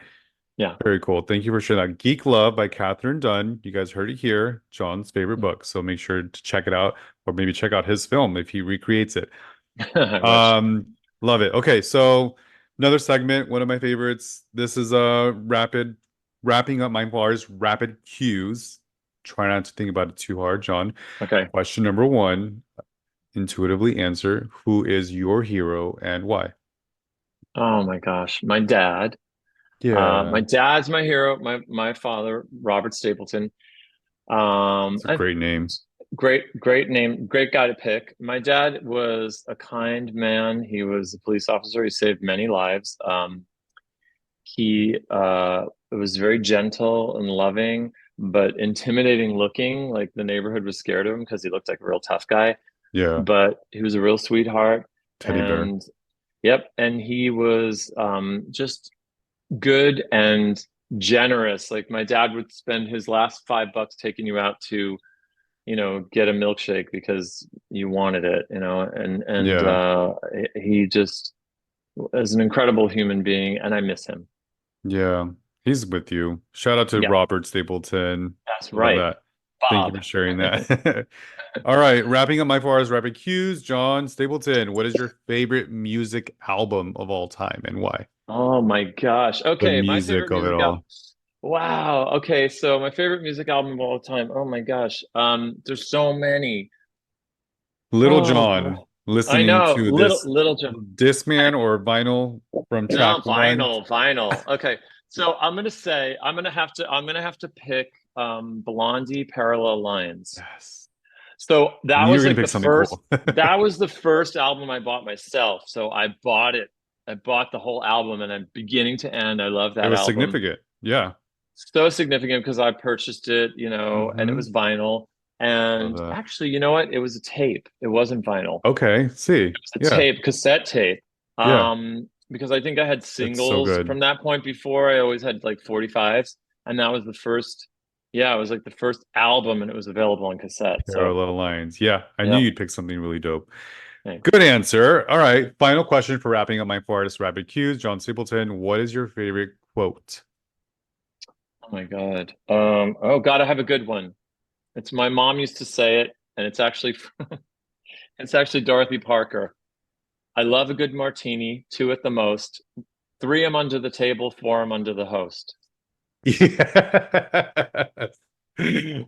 Speaker 2: yeah.
Speaker 1: Very cool. Thank you for sharing that. Geek Love by Catherine Dunn. You guys heard it here, John's favorite book. So make sure to check it out, or maybe check out his film if he recreates it.
Speaker 2: I wish.
Speaker 1: Um, Love it. Okay, so another segment, one of my favorites. This is a wrapping up mindful artist rapid cues. Try not to think about it too hard, John.
Speaker 2: Okay.
Speaker 1: Question number one, intuitively answer, who is your hero and why?
Speaker 2: Oh my gosh. My dad. My
Speaker 1: Yeah,
Speaker 2: dad's my hero. My father, Robert Stapleton.
Speaker 1: it's a
Speaker 2: I
Speaker 1: great name.
Speaker 2: great name, great guy to pick. My dad was a kind man. He was a police officer. He saved many lives. He was very gentle and loving, but intimidating looking. Like the neighborhood was scared of him because he looked like a real tough guy.
Speaker 1: Yeah.
Speaker 2: But he was a real sweetheart.
Speaker 1: Teddy bear.
Speaker 2: And yep, and he was just good and generous. Like my dad would spend his last $5 taking you out to, get a milkshake because you wanted it, and
Speaker 1: Yeah.
Speaker 2: he just is an incredible human being, and I miss him.
Speaker 1: Yeah. He's with you. Shout out to
Speaker 2: Yeah,
Speaker 1: Robert Stapleton.
Speaker 2: that's
Speaker 1: Love
Speaker 2: right.
Speaker 1: that. Thank you
Speaker 2: Bob.
Speaker 1: for sharing that. All right, wrapping up my 4 hours rapid cues. John Stapleton, what is your favorite music album of all time and why?
Speaker 2: Oh my gosh.
Speaker 1: The
Speaker 2: Okay, my
Speaker 1: music
Speaker 2: favorite
Speaker 1: of it
Speaker 2: music album.
Speaker 1: all.
Speaker 2: Wow. Okay, so my favorite music album of all time. Oh my gosh. There's so many.
Speaker 1: Little
Speaker 2: Oh,
Speaker 1: John
Speaker 2: I
Speaker 1: listening
Speaker 2: know.
Speaker 1: to
Speaker 2: Little
Speaker 1: this
Speaker 2: Little John.
Speaker 1: Discman or vinyl from track
Speaker 2: No,
Speaker 1: one.
Speaker 2: vinyl. Okay. So I'm gonna have to pick Blondie Parallel Lines.
Speaker 1: Yes.
Speaker 2: So
Speaker 1: I
Speaker 2: that
Speaker 1: knew you were
Speaker 2: was
Speaker 1: gonna
Speaker 2: like
Speaker 1: pick
Speaker 2: the
Speaker 1: something
Speaker 2: first
Speaker 1: cool.
Speaker 2: that was the first album I bought myself. So I bought it. I bought the whole album and I'm beginning to end. I love
Speaker 1: It
Speaker 2: that
Speaker 1: was
Speaker 2: album.
Speaker 1: significant. Yeah.
Speaker 2: So significant because I purchased it, and it
Speaker 1: Hmm.
Speaker 2: was vinyl.
Speaker 1: Love
Speaker 2: And
Speaker 1: that.
Speaker 2: actually, you know what? It was a tape. It wasn't vinyl.
Speaker 1: Okay. See.
Speaker 2: A
Speaker 1: Yeah.
Speaker 2: tape, cassette tape.
Speaker 1: Yeah.
Speaker 2: Because I think I had
Speaker 1: It's so
Speaker 2: singles
Speaker 1: good.
Speaker 2: from that point before. I always had like 45s, and that was the first, yeah, it was like the first album and it was available on cassette. So,
Speaker 1: Parallel lines. Yeah. I knew
Speaker 2: yeah,
Speaker 1: you'd pick something really dope.
Speaker 2: thanks.
Speaker 1: Good answer. All right. Final question for wrapping up my 4 artist rapid cues. John Stapleton, what is your favorite quote?
Speaker 2: Oh my God. Oh God, I have a good one. It's my mom used to say it, and it's actually Dorothy Parker. I love a good martini, two at the most. Three 'em under the table, four 'em under the host.
Speaker 1: Yes.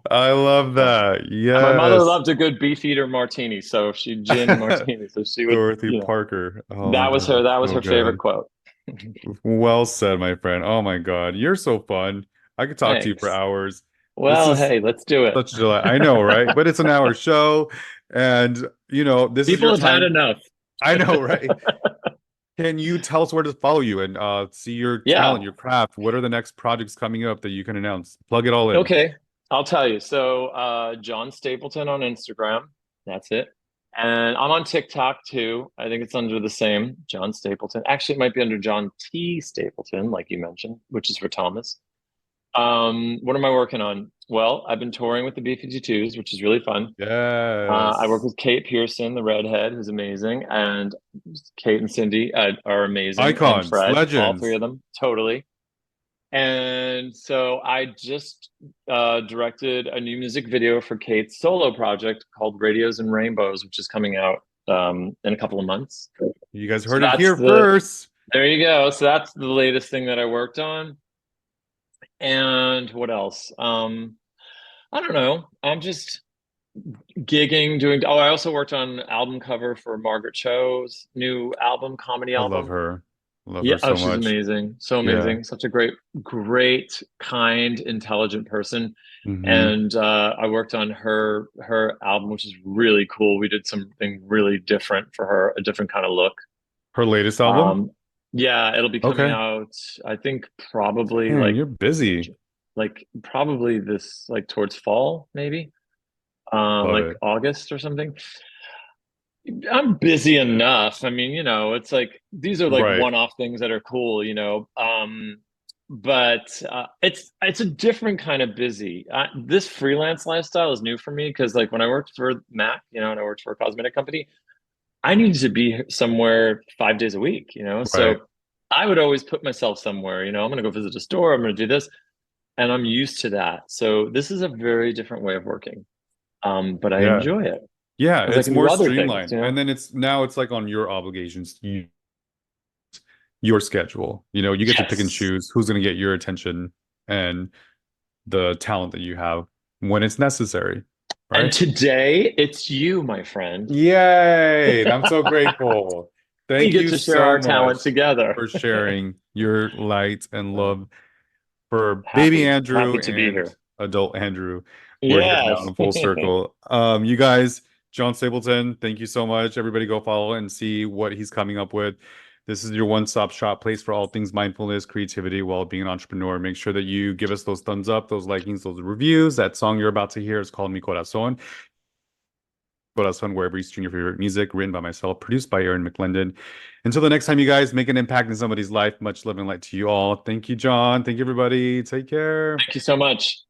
Speaker 1: I love
Speaker 2: Yeah.
Speaker 1: that.
Speaker 2: And my mother
Speaker 1: Yes.
Speaker 2: loved a good beefeater martini, so she gin martini. So she would,
Speaker 1: Dorothy Parker. Oh my
Speaker 2: that was her
Speaker 1: God.
Speaker 2: that was
Speaker 1: So
Speaker 2: her favorite
Speaker 1: good.
Speaker 2: quote.
Speaker 1: Well said, my friend. Oh my God. You're so fun. I could talk to you for
Speaker 2: Thanks.
Speaker 1: hours. This
Speaker 2: Well,
Speaker 1: is
Speaker 2: hey, let's do it.
Speaker 1: such a delight. I know, right? But it's an hour show. And, this is
Speaker 2: People
Speaker 1: your
Speaker 2: have had
Speaker 1: time.
Speaker 2: enough.
Speaker 1: I know, right? Can you tell us where to follow you and see your talent,
Speaker 2: Yeah.
Speaker 1: your craft? What are the next projects coming up that you can announce? Plug it all in.
Speaker 2: Okay. I'll tell you. So, John Stapleton on Instagram. That's it. And I'm on TikTok too. I think it's under the same John Stapleton. Actually, it might be under John T Stapleton, like you mentioned, which is for Thomas. What am I working on? Well, I've been touring with the B-52s, which is really fun. I work
Speaker 1: Yes.
Speaker 2: with Kate Pearson, the redhead, who's amazing, and Kate and Cindy are amazing, and
Speaker 1: Icons,
Speaker 2: Fred, all three
Speaker 1: legends.
Speaker 2: of them, totally. And so I just directed a new music video for Kate's solo project called Radios and Rainbows, which is coming out in a couple of months.
Speaker 1: You guys
Speaker 2: So
Speaker 1: heard it here
Speaker 2: the
Speaker 1: first.
Speaker 2: there you go. So that's the latest thing that I worked on. And what else? I don't know. I'm just gigging, doing. Oh, I also worked on album cover for Margaret Cho's new album, comedy
Speaker 1: I love
Speaker 2: album.
Speaker 1: her. Love
Speaker 2: Yeah.
Speaker 1: her
Speaker 2: Oh,
Speaker 1: so
Speaker 2: she's
Speaker 1: much.
Speaker 2: amazing. So
Speaker 1: Yeah.
Speaker 2: amazing. Such a great, kind, intelligent person.
Speaker 1: Hmm.
Speaker 2: And I worked on her album, which is really cool. We did something really different for her, a different kind of look.
Speaker 1: Her latest album?
Speaker 2: Um, yeah, it'll be coming
Speaker 1: Okay.
Speaker 2: out, I think probably
Speaker 1: Dang, you're busy.
Speaker 2: like probably this like towards fall, maybe.
Speaker 1: Love
Speaker 2: Like
Speaker 1: it.
Speaker 2: August or something. I'm busy enough. I mean, it's like these are like
Speaker 1: Right.
Speaker 2: one-off things that are cool. But it's a different kind of busy. This freelance lifestyle is new for me because like when I worked for Mac, and I worked for a cosmetic company, I needed to be somewhere 5 days a week.
Speaker 1: Right.
Speaker 2: So I would always put myself somewhere, I'm gonna go visit a store, I'm gonna do this, and I'm used to that. So this is a very different way of working. But I
Speaker 1: Yeah.
Speaker 2: enjoy it
Speaker 1: Yeah,
Speaker 2: because I
Speaker 1: it's
Speaker 2: can do
Speaker 1: more
Speaker 2: other things,
Speaker 1: streamlined. And then it's like on your obligations, your schedule. You get to pick and
Speaker 2: Yes.
Speaker 1: choose who's going to get your attention and the talent that you have when it's necessary,
Speaker 2: And
Speaker 1: right?
Speaker 2: today it's you, my friend.
Speaker 1: Yay! I'm so grateful.
Speaker 2: We
Speaker 1: Thank
Speaker 2: get
Speaker 1: you
Speaker 2: to share
Speaker 1: so
Speaker 2: our talent
Speaker 1: much
Speaker 2: together.
Speaker 1: for sharing your light and love for baby
Speaker 2: Happy
Speaker 1: Andrew
Speaker 2: to be
Speaker 1: and
Speaker 2: here.
Speaker 1: adult Andrew. We're here now
Speaker 2: Yes.
Speaker 1: in full circle. You guys, John Stapleton, thank you so much. Everybody go follow and see what he's coming up with. This is your one-stop shop place for all things mindfulness, creativity, while being an entrepreneur. Make sure that you give us those thumbs up, those likings, those reviews. That song you're about to hear is called Mi Corazón. Corazón, wherever you stream your favorite music, written by myself, produced by Aaron McClendon. Until the next time, you guys, make an impact in somebody's life. Much love and light to you all. Thank you, John. Thank you, everybody. Take care.
Speaker 2: Thank you so much.